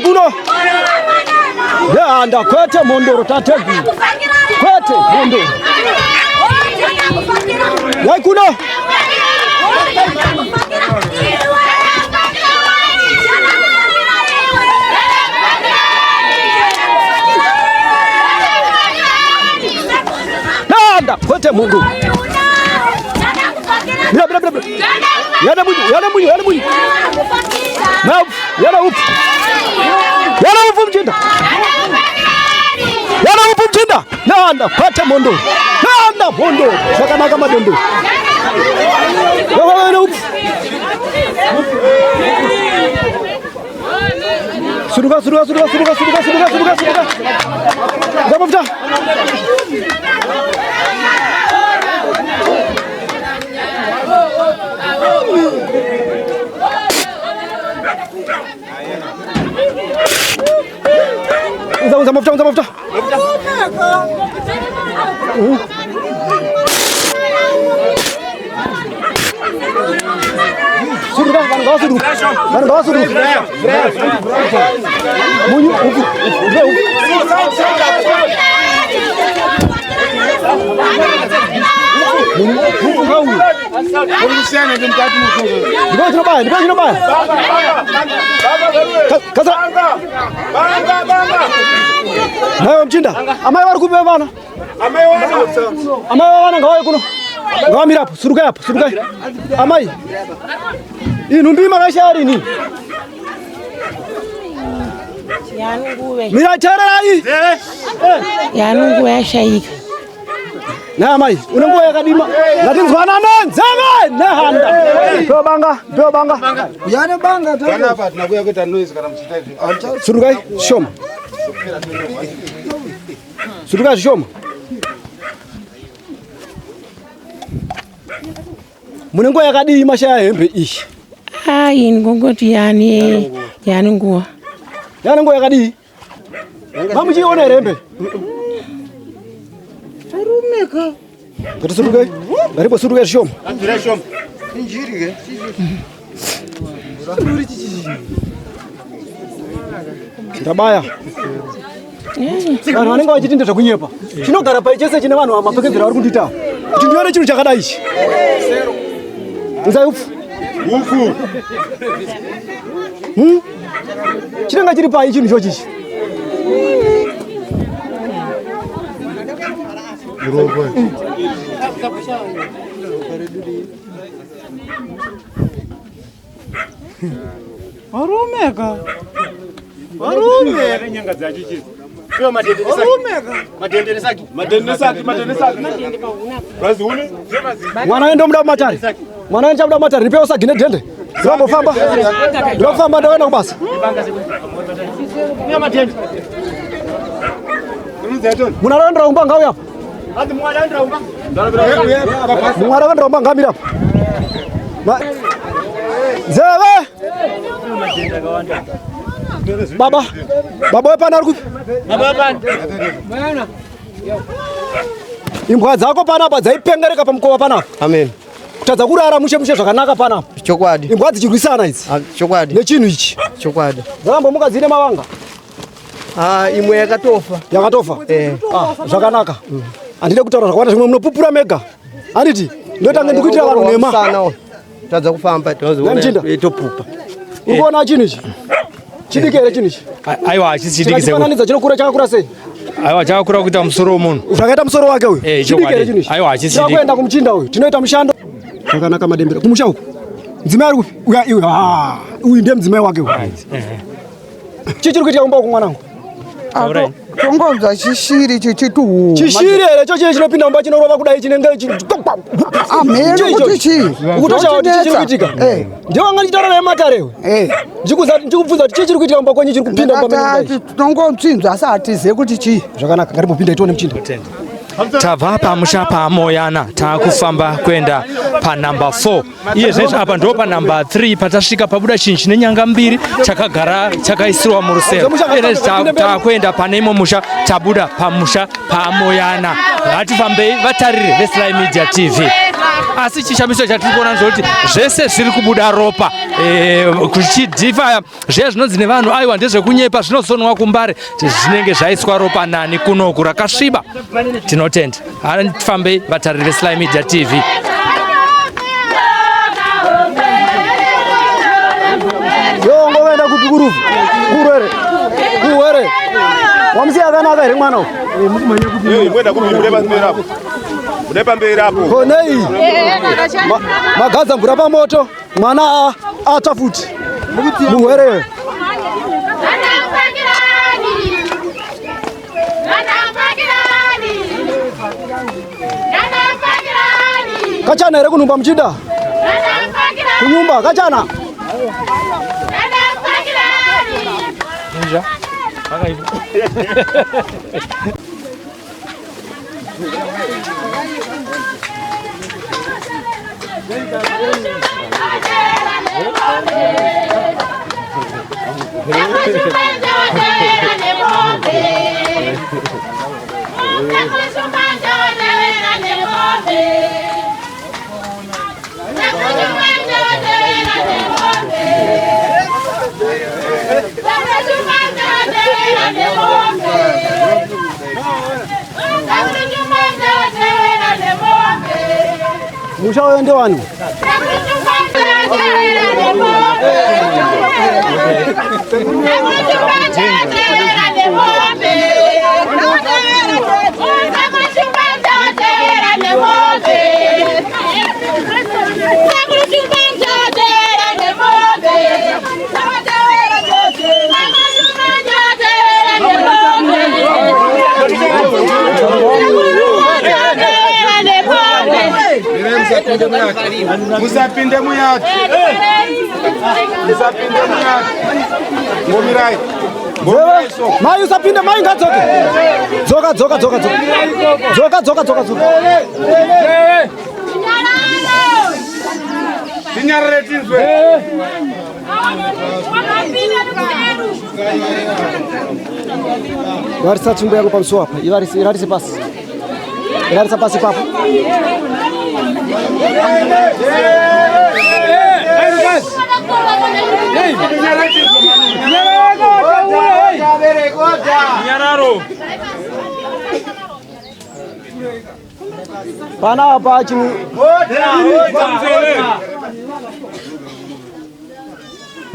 Kuno. Anda kwete mondoro tategu. Kwete mondoro. Kuno. Anda kwete mondoro. Bila. Yana munyu. Yana upu mjinda. Nanda kwete mondoro. Zvakanaka madondo. Yana upu. Suruga. Mafuta. Uza mafuta. Suruga, bawa suruga. Munyu, nayo mchinda amai vari kupe vana amai vana ngawai kuno ngawamira apo surugai amai inhumbi makasharini mira charai yanunguve yashayika namai une nguva yakadima ngatinzwanane nzeve nehanda pewo banga Yana banga Panapa tunakuya kuita noise kana msitaji. surugai shoma mune nguva yakadii mashaya hembe ishi ai ngongoti yani nguva yakadii mamuchiona hembe Rumeka. Kati surugai garipo surugai shoma Injirike. ndabaya vanhu vanenge vachitinde zvekunyepa chinogara pai chese chine vanhu vamapfekedzera vari kundita kuti ndione chinhu chakadai ichi nzai upfu chinenge chiri pai chinhu chochichi Varumeka. Nyanga dzacho chizi. Sio madendere saki. Basi une? Mwana enda muda matari. Mwana enda muda matari nipewa saki ne dende. Ndofamba. Ndaenda kubasa. Ni madende. Mwana enda umba ngao yapo. Ati mwana enda umba. Mwana enda umba ngamira hapo. Zewe. Baba wepana ari kupi? Imbwa dzako panapa dzaipengereka pamukova panapa. Amen. Tadza kurara mushe zvakanaka panapa. Chokwadi. Imbwa dzichirwisana idzi. Chokwadi. Nechinhu ichi. Chokwadi. Dzakambomuka dzine mavanga. Imwe yakatofa. Zvakanaka. Handide kutaura zvakawanda zvimwe munopupura mega. Handiti ndotange ndikuitira vanhu nema. Tadza kufamba topupa. Ukuona chinhu ichi? Chidikere chinhu ichi? Aiwa achisichidiki seko. Chifananidzo chinokura chakakura sei? Aiwa chakakura kuita musoro womunhu. Zvakaita musoro wake uyu. Chidikere chinhu ichi. Aiwa achisichidiki. Tinoenda kumuchinda uyu. Tinoita mushando. Zvakanaka madembera. Kumusha uku. Mudzimai ari kupi? Uyu ndiye mudzimai wake uyu. Chichiri kuitika kumba uku mwanangu? Chongonza chishiri chichitu. Chishiri here chochiye chinopinda mumba chinorova kudai chinenge amene kuti chi. Ukutoshawa kuti chichiri kuitika. Ndiye wanga ndichitaura naye matare. Ndikubvunza kuti chichiri kuitika mumba kwenyu chiri kupinda mumba. Tongomutsinza asi atizive kuti chi. Zvakanaka ngatipopinda tione muchinda. Tabva pamusha paMoyana takufamba kwenda panamba 4 iye zveshe apa ndo panamba 3 patasvika pabuda chinhu chine nyanga mbiri chakagara chakaisirwa murusero takwenda pane imwe musha tabuda pamusha paMoyana ngatifambei vatariri veSly Media TV asi chishamiso chatiri kuona ndezvekuti zvese zviri kubuda ropa kuchidhifa zviya zvinonzi nevanhu aiwa ndezvekunyepa zvinosonwa kumbare zvinenge zvaiswa ropa nani kunoku rakasviba tinotenda tifambei vatariri veSly Media TV. Ngoenda kupi kurufu kuwere wamusiya akanaka here mwana Ngoenda kupi mudepa mberi apo konei magadza mvura pamoto mwana atsva futi muwere kachana here kunhumba muchinda kunyumba kachana Zvaizvozva. Zvakaipa. Musha uende wani? Musapinde muyati. Musapinde muyati. Ngomirai. Mai usapinde, mai ngadzoke. Dzoka. Tinyarare tinzwe. Varisa tsumbo yako pamusuwo apa. Irarise pasi. Irarise pasi papo.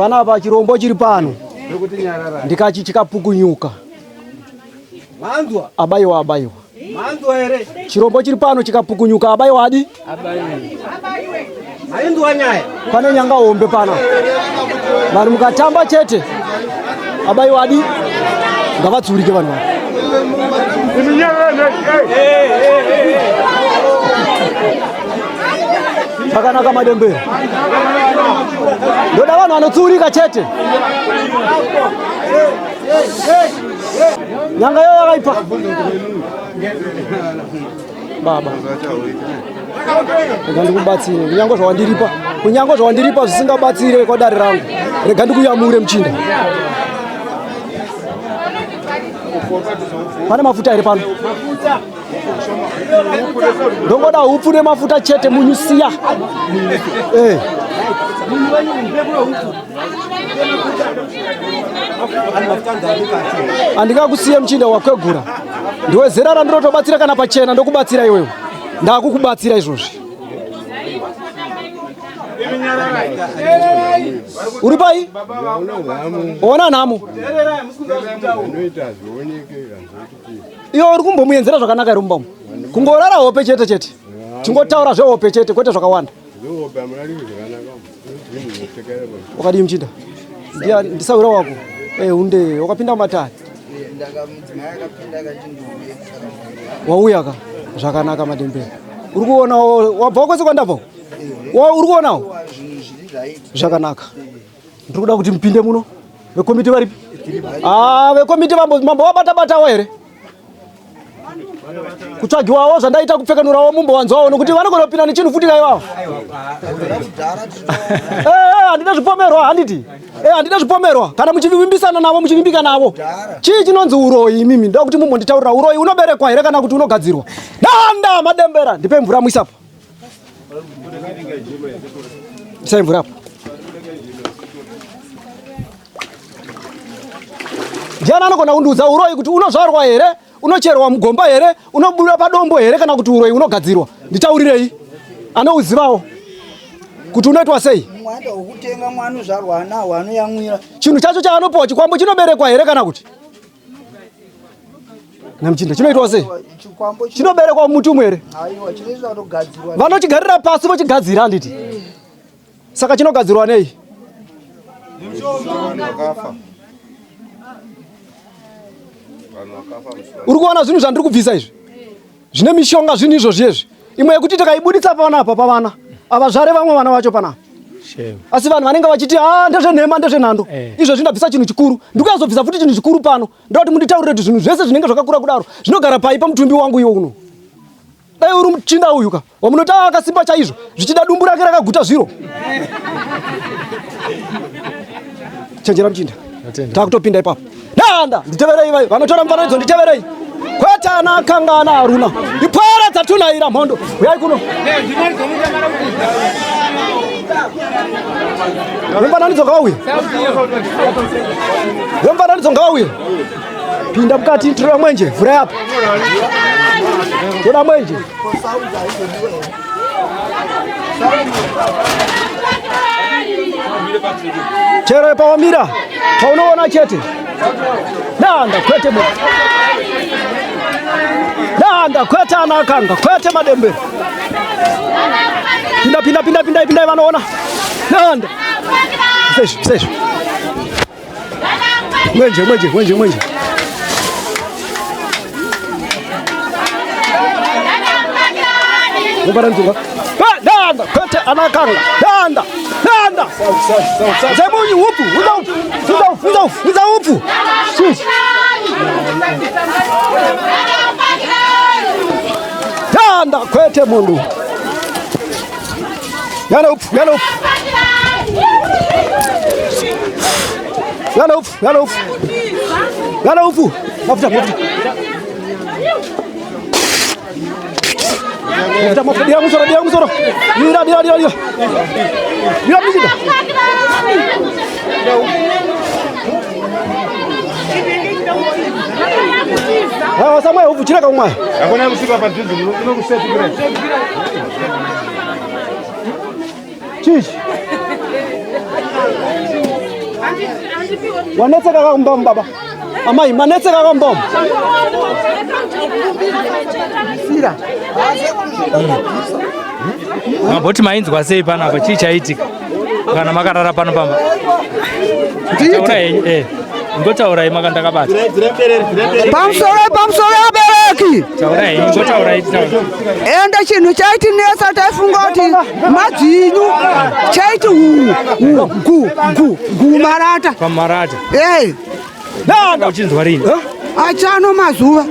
Panapa chirombo chiri pano ndikachi chikapukunyuka. Abaiwa. Chirombo chiri pano chikapukunyuka abaiwa adi? Pane nyanga ombe pana. Vanhu mukatamba chete abaiwa adi? Ngavatsurike vanhu ava. Zvakanaka madembera. Ndoda vanhu vanotsurika chete. Nyanga yo yakaipa. Baba. Rega ndikubatsire. Kunyango zvawandiripa zvisingabatsire kwadari rangu. Rega ndikuyamure muchinda. Pane mafuta here pano? Ndongoda upfu nemafuta chete munyusiya. Andingakusiye muchinda wakwegura. Ndiwe zera randinotobatsira kana pachena ndokubatsira iwewe. Ndakukubatsira izvozvi. Uri pai? Ona nhamo. Iyo uri kumbomuenzera zvakanaka iri mumba. Kungorara hope chete. Tingotaura zvehope chete kwete zvakawanda. Wakadii muchinda? Ndisaura wako. Unde wakapinda matari. Wauya ka zvakanaka madembera. Uri kuona wabva kwese kwandabva? Uri kuonawo? Zvakanaka. Ndiri kuda kuti mpinde muno. Vekomiti varipi? Vekomiti mambo wabata-batawo here? Kutsvagiwawo zvandaita kupfekanurawo mumbo wanzwawo nokuti vanogona kupinda nechinhu futi kaivawo. Handina zvipomerwa handiti. Handina zvipomerwa. Kana muchivimbisana navo muchivimbika navo. Chii chinonzi uroyi imimi? Ndoda kuti mumbonditaurira uroyi unoberekwa here kana kuti unogadzirwa? Danda madembera. Ndipe mvura muisapo. Ndisai mvura apo. Ndiani anogona kundiudza uroyi kuti unozvarwa here? Unocherwa mugomba here? Unobuda padombo here kana kuti uroyi unogadzirwa? Nditaurirei. Anouzivawo. Kuti unoitwa sei? Mwanda wokutenga mwana uzvarwa nawo anoyamwira. Chinhu chacho chaanopiwa chikwambo chinoberekwa here kana kuti? Namuchinda chinoitwa sei? Chinoberekwa mumutumu here? Aiwa, chinoitwa kugadzirwa. Vanochigarira pasi vochigadzira handiti. Saka chinogadzirwa nei? Uri kuona zvinhu zvandiri kubvisa izvi? Zvine mishonga zvinhu izvozvi izvi. Imwe yekuti tikaibuditsa panapa pavana. Ava zvare vamwe vana vacho panapa. asi vanhu vanenge vachiti ndezvenhema ndezvenhando izvo zvindabvisa chinhu chikuru ndikazobvisa futi chinhu chikuru pano ndoti munditaurire kuti zvinhu zvese zvinenge zvakakura kudaro zvinogara pai pamutumbi wangu iwo uno dai uri muchinda uyu ka wamunoti akasimba chaizvo zvichida dumbu rake rakaguta zviro chenjera muchinda takutopinda ipapo danda nditeverei vai vanotora mufananidzo nditeverei kwete ana akanga ana haruna ipara dzatunhaira mhondo uyai kuno vemufananidzo ngavauye vemufananidzo ngavauye pinda mukati toda mwenje vhurai apa toda mwenje chero pawamira paunoona chete danda kwete danda kwete ana akanga kwete madembere pinda vanoona danda sezvo mwenje mubaranzunga danda kwete ana akanga danda zemunyu upu uza upu danda kwete mundu yana upu mafuta dia musoro dira mizida wasamwe uvuchira kamwe akona musiba padhuzi unokusetikira chichi wanetseka kakumbomu baba amai manetseka kakumbomu sira mabhoti mainzwa sei panapa chii chaitika kana makarara pano pamba ngotaurai makandakabata pamusoro abereki taurai ngotaurai ende chinhu chaitinesa taifunga kuti madzinyu chaiti gumarata pamarata uchinzwa rini achano mazuva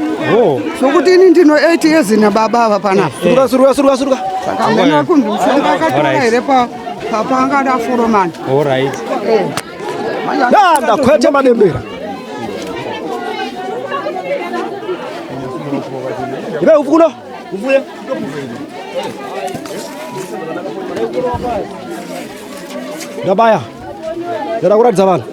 sokuti ini ndino 8 years nababa ava panapa suruka saka ndina kundimushonga akatora here papanga daforomani danda kwete madembera ibe ufu kuno ufuye ndabaya ndarakuradza vanhu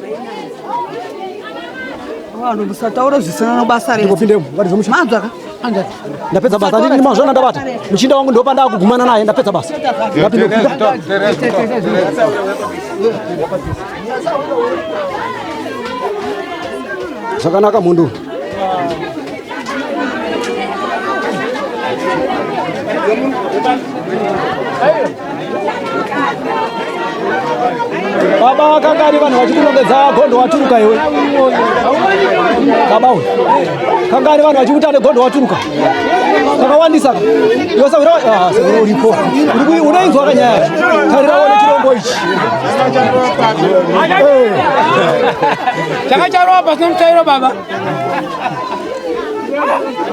vanhu musataura zvisina nobasa repindemo manzwaka ndapedza basa ndini mazvona ndabata muchinda wangu ndopanda kugumana naye ndapedza basa zvakanaka mundu baba akanga ari vanhu vachikunongedza gondo waturuka iwe baba uyu kanga ari vanhu vachiuta negondo waturuka kakawandisa iwe uripo unoinzwa kanyaya tarirawo nechirombo ichi chakacharowa pasina muchairo baba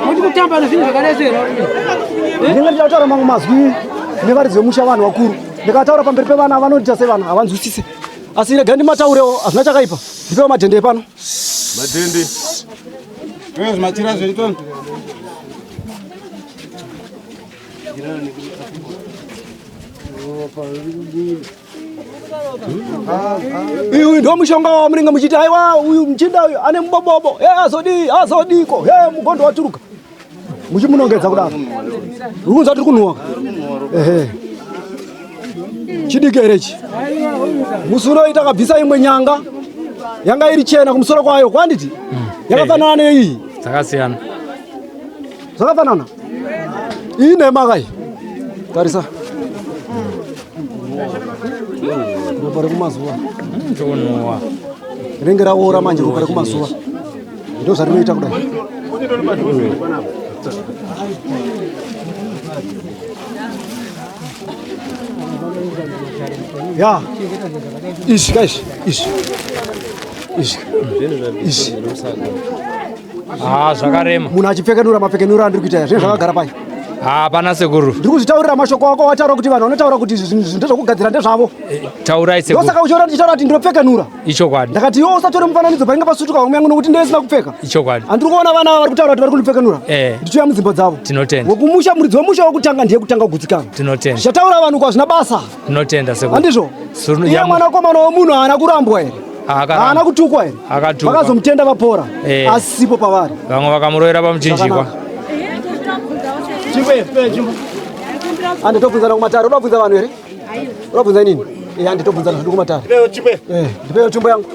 muri kutamba nezvinhu zvakarezera ndinenge ndichataura mamwe mazwi nevaridzi vemusha vanhu vakuru ndikataura pamberi pevana vanondita sevanhu havanzwisise asi regai ndimataurewo hazvina chakaipa ndipewo madhende pano madhende zvimatira zveritono uyu ndo mushonga wamunenge muchiti aiwa uyu muchinda uyu ane mubobobo azodiko mugondo waturuka muchimunongedza kudaro ukunza tiri kunhuwa chidikerechi musi unoita kabvisa imwe nyanga yanga iri chena kumusoro kwayo kwanditi yakafanana neiyi dzakasiyana zvakafanana iyi nemakai tarisa ropa rekumazuva rinenge raora manje ropa rekumazuva ndo zvarinoita kudai Ya. Ishi guys. Zvakarema. Munhu achipfekenura mapfekenura andiri kuita zvine zvakagara pai. Hapana sekuru. Ndiri kuzvitaurira mashoko ako wataura kuti vanhu vanotaura kuti zvinhu ndezvokugadzira ndezvavo. Taurai sekuru. Ndosaka uchiona ndichitaura kuti ndinopfekenura. Ichokwadi. Ndakati iwe usatore mufananidzo painge pasutuka homwe yangu nokuti ndisina kupfeka. Ichokwadi. Andiri kuona vana vari kutaura kuti vari kundipfekenura. Ndichiuya mudzimba dzavo. Tinotenda. Wokumusha muridzi wemusha wokutanga ndiye kutanga kugutsikana. Tinotenda. Ndichataura vanhu kwazvina basa. Tinotenda sekuru. Handizvo? Iye mwanakomana womunhu haana kurambwa here. Haana kutukwa here. Vakazomutenda vapora. Asi sipo pavari. Vamwe vakamuroera pamuchinjikwa. Anditobvunzana kumatare, unobvunza vanhu here? Unobvunza nini? Anditobvunzana zviri kumatare. Ndipeyo chimbo yangu.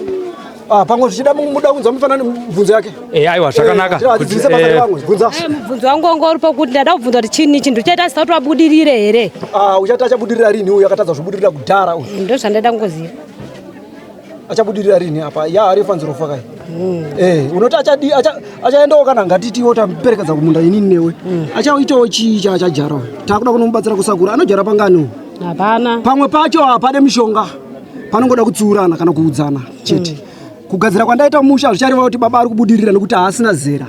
Pamwe zvichida muda kunzwa mufanani mubvunzo yake. Aiwa zvakanaka. Tiradzise basa revamwe. Bvunza. Mubvunzo wangu wanga uripo kuti ndada kubvunza kuti chinhu ichi ndichaita asati wabudirire here? Uchati achabudirira rini uyu akatadza zvobudirira kudhara uyu? Ndozvandada kungoziva. Achabudirira rini apa? Ari fanziro fakai. Unoti achaendawo kana ngatitiwo tamuperekedza kumunda inini newe. Achaitawo chii achajara. Takuda kunomubatsira kusakura. Anojara pangani? Hapana. Pamwe pacho hapade mishonga. Panongoda kutsiurana kana kuudzana chete. Kugadzira kwandaita musha zvichareva kuti baba ari kubudirira nekuti haasina zera.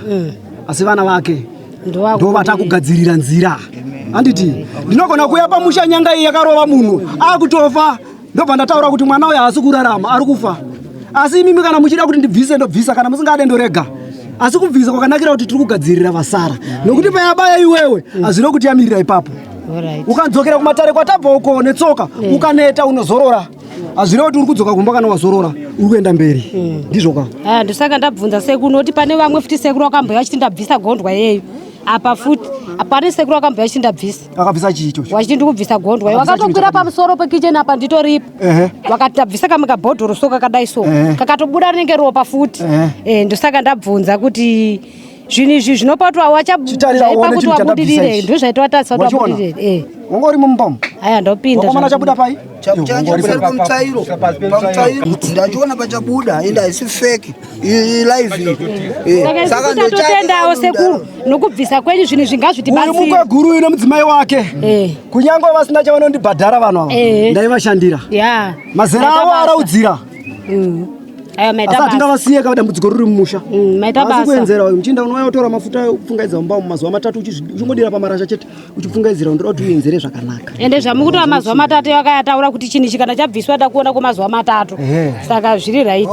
Asi vana vake ndo vatakugadzirira nzira. Handiti ndinogona kuya pamusha nyanga iyi yakarova munhu akutofa. Ndobva ndataura kuti mwana uyu haasi kurarama ari kufa. Asi imimi kana muchida kuti ndibvise ndobvisa kana musingade ndorega. Asi kubvisa kwakanakira kuti tiri kugadzirira vasara. Nokuti payabaya iwewe hazvino kuti yamirira ipapo. Ukadzokera kumatare kwatabva uko netsoka ukaneta unozorora. Hazvino kuti uri kudzoka kumba kana wazorora uri kuenda mberi. Ndizvo ka. Ndosaka ndabvunza sekuru noti pane vamwe futi sekuru akamboya achiti ndabvisa gondwa yeyo. Apa futi apane sekuru akamboya achiti ndabvisa. Akabvisa chicho. Wachiti ndikubvisa gondwa. Wakatokwira pamusoro pekicheni apa nditoripo. Wakati ndabvisa kamwe kabhodhoro so kakadai so. Kakatobuda rinenge ropa futi. Ndosaka ndabvunza kuti zvinhu izvi zvinopatwa wachabva kuti wabudirire ndozvaita watarisa kuti wabudirire. Wanga uri mumbamu? Aya ndopinda. Wakomana chabuda pai? Pamutsairo ndachiona pachabuda enda haisi fake live. Saka ndotendawo sekuru nokubvisa kwenyu zvinhu zvingazvitibatsira. Uyu mukeguru ine mudzimai wake. Kunyangwe vasina chavanondibhadhara vanhu ava. Ndaivashandira. Mazera avo araudzira. Asi hatingavasiye kana dambudziko riri mumusha. Asi kuenzera uyu muchinda unouya utora mafuta upfungaidza mumba mazuva matatu uchingodira pamarasha chete uchipfungaidzira ndoda kuti uenzere zvakanaka. Ende zvamukuti mazuva matatu yakayataura kuti chinhu chikana chabviswa takuona kwemazuva matatu. Saka zviri right.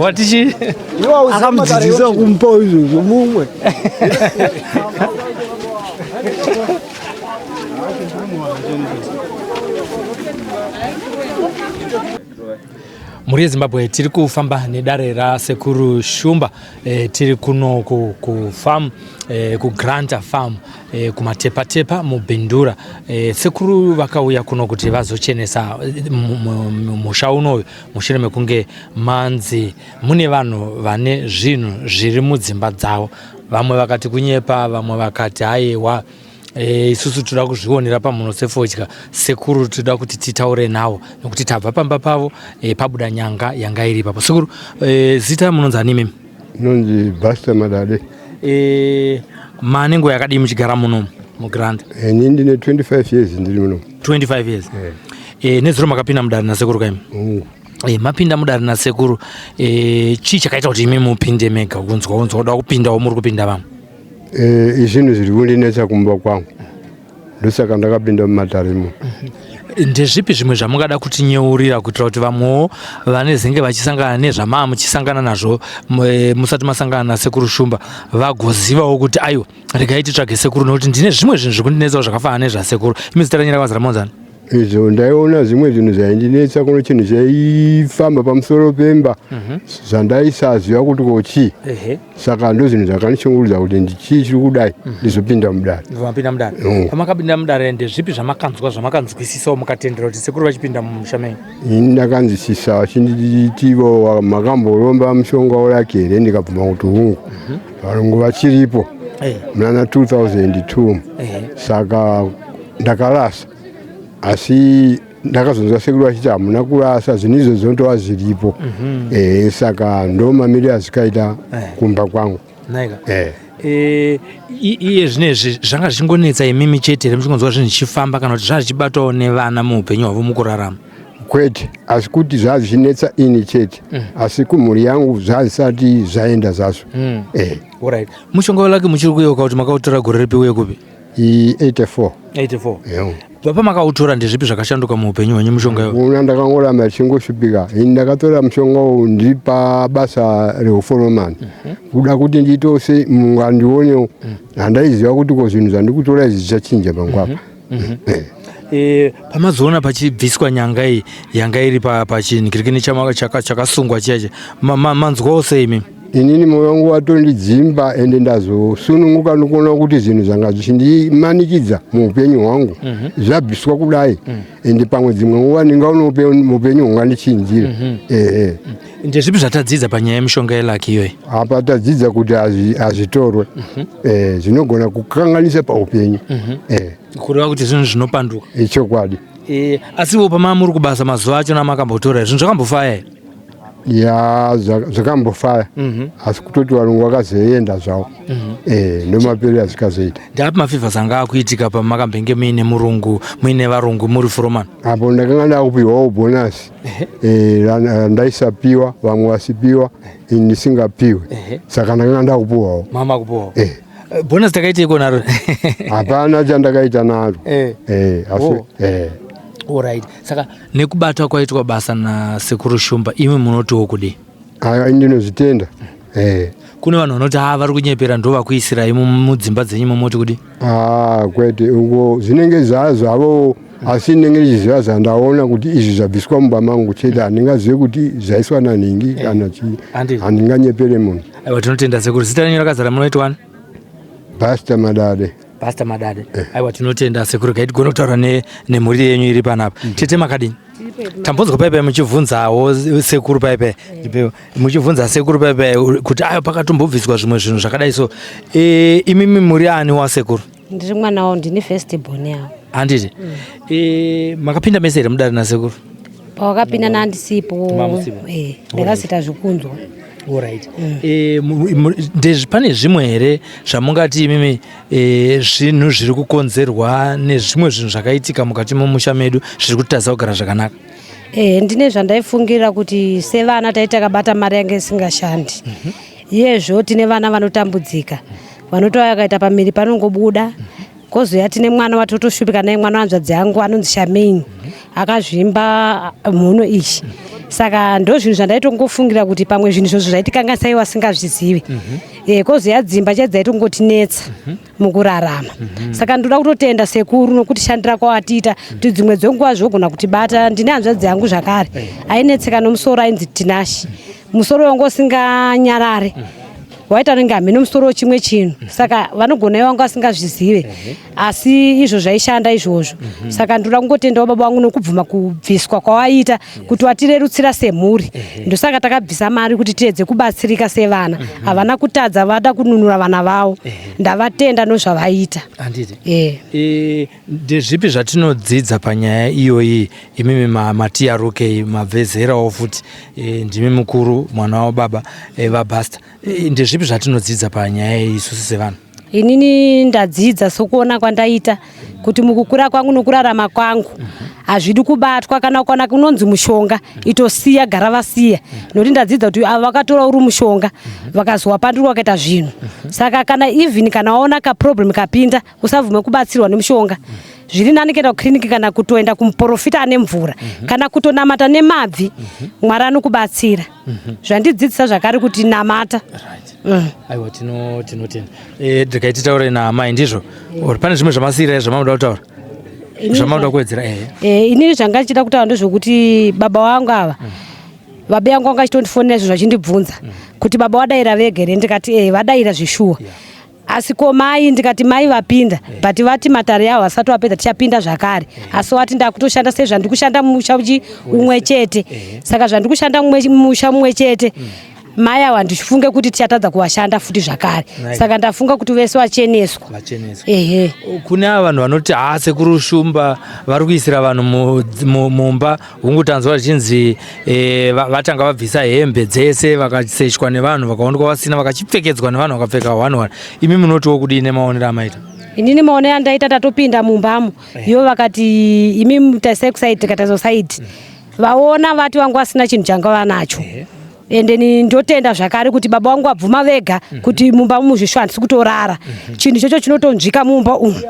Watichi? Akamudzidzisa kumpa izvozvo mumwe. Muri Zimbabwe tiri kufamba nedare rasekuru Shumba tiri kuno ku farm ku Granta farm kumatepa mubhindura. Sekuru vakauya kuno kuti vazochenesa musha unoyu mushure mekunge manzi mune vanhu vane zvinhu zviri mudzimba dzavo. Vamwe vakati kunyepa, vamwe vakati haiwa isusu toda kuzvionera pamunhu sefodya. Sekuru toda kuti titaure nawo nekuti tabva pamba pavo pabuda nyanga yanga iri papo. Sekuru zita munonzi ani mimi? Nonzi Basta Madade. Mane nguva yakadii muchigara muno muGranta? Ini ndine 25 years ndiri muno. 25 years. Nezuro makapinda mudare nasekuru kaimi? Mapinda mudare nasekuru chii chakaita kuti imi mupinde mega kunzwa kuda kupindawo muri kupinda vamwe? Izvinhu zviri kundinetsa kumba kwangu ndosaka ndakapinda mumatarimo. Ndezvipi zvimwe zvamungada kutinyeurira kuitira kuti vamwewo vanezenge vachisangana nezvamaa muchisangana nazvo musati masangana nasekuru Shumba vagozivawo kuti aiwa regai titsvage sekuru nokuti ndine zvimwe zvinhu zvekundinetsawo zvakafanana nezvasekuru. Imi zita renyu rakazi ramonzani? Izvo ndaiona zvimwe zvinhu zvaindinetsa kuno chinhu chaifamba pamusoro pemba zvandaisaziva kuti kochii. Saka ndo zvinhu zvakandishungurudza kuti ndichii chiri kudai ndizopinda mudare. Vamapinda mudare. Pamakapinda mudare ndezvipi zvamakanzwa zvamakanzwisisawo mukatendera kuti sekuru vachipinda mumusha menyu? Ini ndakanzwisisa vachinditivo makamboromba mushonga wake here ndikabvuma kuti hungu varungu vachiripo muna 2002. Saka ndakarasa. Asi ndakazonzwa sekuru vachiti hamuna kurasa zvinhu izvo zvonotova zviripo. Saka ndo mamiriro azvikaita kumba kwangu. naika iye zvinezvi zvanga zvichingonetsa imimi chete here muchingonzwa zvinhu zvichifamba kana kuti zvanga zvichibatawo nevana muupenyu hwavo mukurarama? Kwete, asi kuti zvazvinetsa ini chete asi kumhuri yangu zvazvisati zvaenda zvazvo. Alright. Mushonga wake muchiri kuyoka kuti makautora gore ripi uye kupi? 84. Baba makautora ndezvipi zvakashanduka muupenyu hwenyu mushonga iwo? Una ndakangoramba chingosvipika. Ini ndakatora mushonga uyu ndiri pabasa rehuforomani. Kuda kuti nditose mungandionewo handaiziva kuti ko zvinhu zvandikutora izvi zvichinja pangwapa. Pamazoona pachibviswa nyanga iyi yanga iri pachinhirikini chakasungwa chiyache manzwawo sei imimi? Inini moyo wangu watondidzimba ende ndazosununguka nokuona kuti zvinhu zvanga zvichindimanikidza muupenyu hwangu zvabviswa kudai ende pamwe dzimwe nguva ndingaona muupenyu hwanga ndichinzira. Ndezvipi zvatadzidza panyaya yemishonga yeLucky iyoyi? Apa tadzidza kuti hazvitorwe zvinogona kukanganisa paupenyu. Kureva kuti zvinhu zvinopanduka. Chokwadi. Asiwo pamama muri kubasa mazuva achona makambotora zvinhu zvakambofaya here? Ya zvakambofaya asi kutoti varungu vakazoenda zvavo nemaperi azvikazoita. Ndapi mafivhasi anga akuitika pamakambenge muine murungu muine varungu muri foromani? Apo ndakanga ndakupiwawo bhonasi ndaisapiwa vamwe vasipiwa ini ndisingapiwe saka ndakanga ndakupiwawo. Mama kupiwawo? Bhonasi takaita iko naro? Hapana chandakaita naro. Alright. Saka nekubata kwaitwa basa nasekuru Shumba imi munotiwo kudi? Ndinozvitenda. Kune vanhu vanoti vari kunyepera ndo vakuisirai mudzimba dzenyu momoti kudi? Kwete uko zvinenge zvavo asi ndinenge ndichiziva zvandaona kuti izvi zvabviswa mumba mangu chete handingazive kuti zvaiswa nanhingi kana handinganyepere munhu. Aiwa tinotenda sekuru. Zita renyu rakazara munoitwani? Pastor Madade. Pastor Madade. Aiwa tinotenda sekuru gaiti kutaura nemhuri yenyu iri panapa. Tete makadini? Tambonzwa paipai muchibvunzawo sekuru paipai. Muchibvunza sekuru paipai kuti ayo pakatombobviswa zvimwe zvinhu zvakadai so. Imimi muri ani wasekuru? Ndiri mwana wawo, ndine first born yawo. Handiti? Makapinda mese here mudare nasekuru? Pawakapinda nandisipo. Ndakasita zvikunzwa. Alright. Pane zvimwe here zvamungati imimi zvinhu zviri kukonzerwa nezvimwe zvinhu zvakaitika mukati momusha medu zviri kutadza kugara zvakanaka? Ndine zvandaifungira kuti sevana taita kabata mari yange isingashandi. Iyezvo tine vana vanotambudzika vanotova yakaita pamiri panongobuda kozouya tine mwana watotoshupika naye mwana wanzvadzi yangu anonzi Shamini akazvimba mhuno ichi. Saka ndo zvinhu zvandaitongofungira kuti pamwe zvinhu izvozvo zvaitikangasa iwo asingazvizivi. Kozouya dzimba chete dzaitongotinetsa mukurarama. Saka ndoda kutotenda sekuru nokuti shandira kwawatiita kuti dzimwe dzenguva zvogona kutibata. Ndine hanzvadzi yangu zvakare ainetseka nomusoro ainzi Tinashi. Musoro wangu usinganyarare waita nenge hamene musoro wechimwe chinhu. Saka vanogona ivo vanga vasingazvizive asi izvo zvaishanda izvozvo. Saka ndoda kungotendawo baba vangu nokubvuma kubviswa kwawaita kuti watirerutsira semhuri. Ndosaka takabvisa mari kuti tiedze kubatsirika sevana. Havana kutadza, vada kununura vana vavo. Ndavatenda nozvavaita. Handiti? Ndezvipi zvatinodzidza panyaya iyoyi imimi matiyaruke mabvezerawo futi ndimi mukuru mwana wavo baba vaBaster. Ndezvipi zvatinodzidza panyaya isusu sevanhu? Inini ndadzidza sokuona kwandaita kuti mukukura kwangu nokurarama kwangu hazvidi kubatwa kana ukaona kunonzi mushonga itosiya gara vasiya. Nokuti ndadzidza kuti ava vakatora uri mushonga vakazowa panduri wakaita zvinhu. Saka kana even kana waona kaproblem kapinda usabvume kubatsirwa nemushonga. Zviri nani kuenda kukiriniki kana kutoenda kumuprofita ane mvura kana kutonamata nemabvi Mwari anokubatsira. Zvandidzidzisa zvakare kuti namata. Aiwa tinotenda. Ndikaiti taure naamai ndizvo. Pane zvimwe zvamasiyira zvamamuda kutaura? Zvamamuda kuwedzera? Inini zvanga ndichida kutaura ndezvokuti baba vangu ava baba yangu anga achitondifonera izvo zvachindibvunza kuti baba wadaira vega here, ndikati vadaira zvishuwa. Asi ko mai ndikati mai vapinda but vati matare yavo asati wapedza tichapinda zvakare. Asi wati ndakutoshanda sezvandikushanda mumusha umwe chete. Saka zvandikushanda mumusha umwe chete mai awa ndichifunge kuti tichatadza kuwashanda futi zvakare. Saka ndafunga kuti vese vacheneswa. Ehe. Kune vanhu vanoti sekuru Shumba vari kuisira vanhu mumba hungutanzwa zvichinzi vatanga vabvisa hembe dzese vakaseshwa nevanhu vakaonekwa vasina vakachipfekedzwa nevanhu vakapfeka 1 imi munotiwo kudini maonero amaita? Inini maonero andaita tatopinda mumbamo ivo vakati imi mutaisai kusaiti katazo saiti vaona vati vangu vasina chinhu changa vanacho. Ende ndotenda zvakare kuti baba vangu vabvuma vega kuti mumba muzveshuwa handisi kutorara. Chinhu chocho chinotonzvika mumba umu.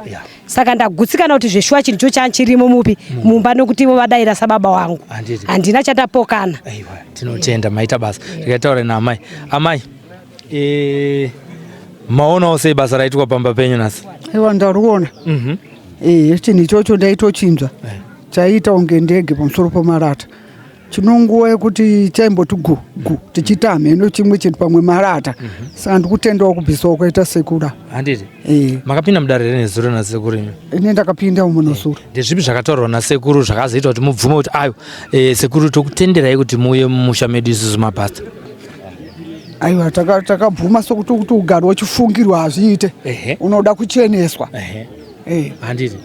Saka ndagutsikana kuti zveshuwa chinhu chocho chirimo mupi mumba nokuti ivo vadaira sababa vangu. Handina chatapokana. Aiwa, tinotenda maita basa. Tikataura naamai. Amai, maonawo sei basa raitwa pamba penyu nhasi? Aiwa, ndariona. Chinhu ichocho ndaitochinzwa. Chaita unge ndege pamusoro pemarata. Chinonguva yekuti chaimboti gu tichita mheno chimwe chinhu pamwe marata. Saka ndikutendawo kubvisawo kwaita sekura. Handiti? Makapinda mudare renezuro nasekuru imi? Ine ndakapinda munozuro. Ndezvipi zvakataurwa nasekuru zvakazoita kuti mubvume kuti ayo sekuru tokutenderai kuti muye mumusha medu isusu mabhasta? Aiwa, takabvuma sokuti kuti ugaro wachifungirwa hazviite. Unoda kucheneswa. Handiti?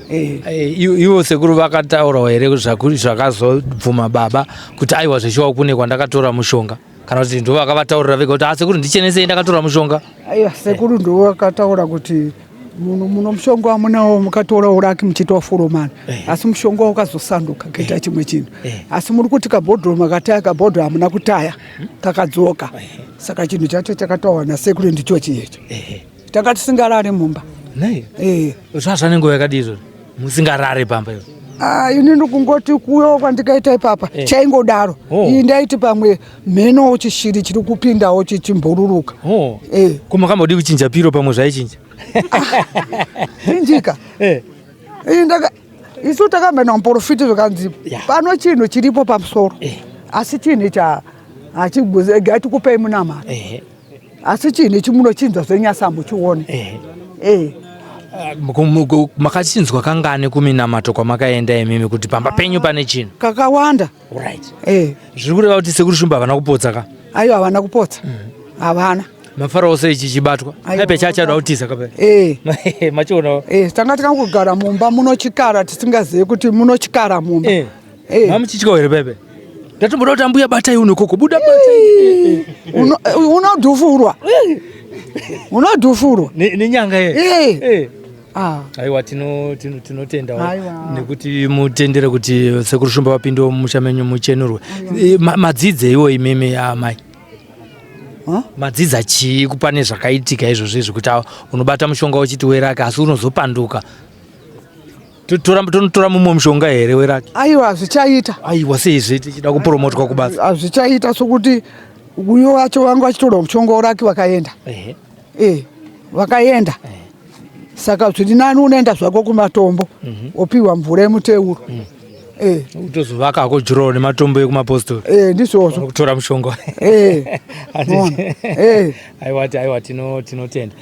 Ivo sekuru vakataurawo here zvakazobvuma baba kuti aiwa zveshuwa kune kwandakatora mushonga? Kana kuti ndo vakavataurira vega kuti sekuru ndichenesei ndakatora mushonga? Aiwa, sekuru ndo vakataura kuti muno mushonga wamunawo mukatorawo raki muchiita furomani. Asi mushonga wakazosanduka kaita chimwe chinhu. Asi muri kuti kabhodhoro makataya kabhodhoro hamuna kutaya kakadzoka. Saka chinhu chacho chakataurwa nasekuru ndicho chiyecho. Takati singarare mumba. Zvazva nenguva yakadii izvozvo musingarare pamba iyo? Ini ndikungoti kuyo kwandikaita ipapa chaingodaro. Iyi ndaiti pamwe mheno chishiri chiri kupindawo chichimbururuka. Koma kambodi kuchinja piro pamwe zvaichinja? Injika. Isu takamena muprofiti zvakanzi pano chinhu chiripo pamusoro. Asi chinhu hatikupei munamara. Asi chinhu chimunochinza zvenyasa muchione. Makachinzwa kangani kuminamato kwamakaenda imimi kuti pamba penyu pane chinhu? Kakawanda. Zviri kureva kuti sekuru Shumba havana kupotsa ka? Aiwa, havana kupotsa. Havana. Mafarawo sei chichibatwa? Aipe chachada kutiza kape? Machionawo? Tanga tikangogara mumba munochikara tisingazivi kuti munochikara mumba. Mamuchitywa here pepe? Ndatomboda kuti ambuya batai uno koko buda batai. Unodhuvurwa. Unodhuvurwa. Nenyanga here? Aiwa, tinotendawo nekuti mutendere kuti sekuru Shumba wapindawo mumusha menyu muchenurwe. Madzidze iwo imimi amai? Madzidza chii kupane zvakaitika izvozvo kuti unobata mushonga uchiti werake asi unozopanduka? Tonotora mumwe mushonga here werake? Aiwa, zvichaita. Aiwa, seizve tichida kupromotwa kubasa? Hazvichaita sokuti uyo wacho vangu vachitora mushonga werake vakaenda. Vakaenda. Saka zviri nani unoenda zvako kumatombo opiwa mvura yemuteuro. Utozovakako jurawo nematombo ekumapostori? Ndizvozvo. Kutora mushonga. Aiwa, tinotenda.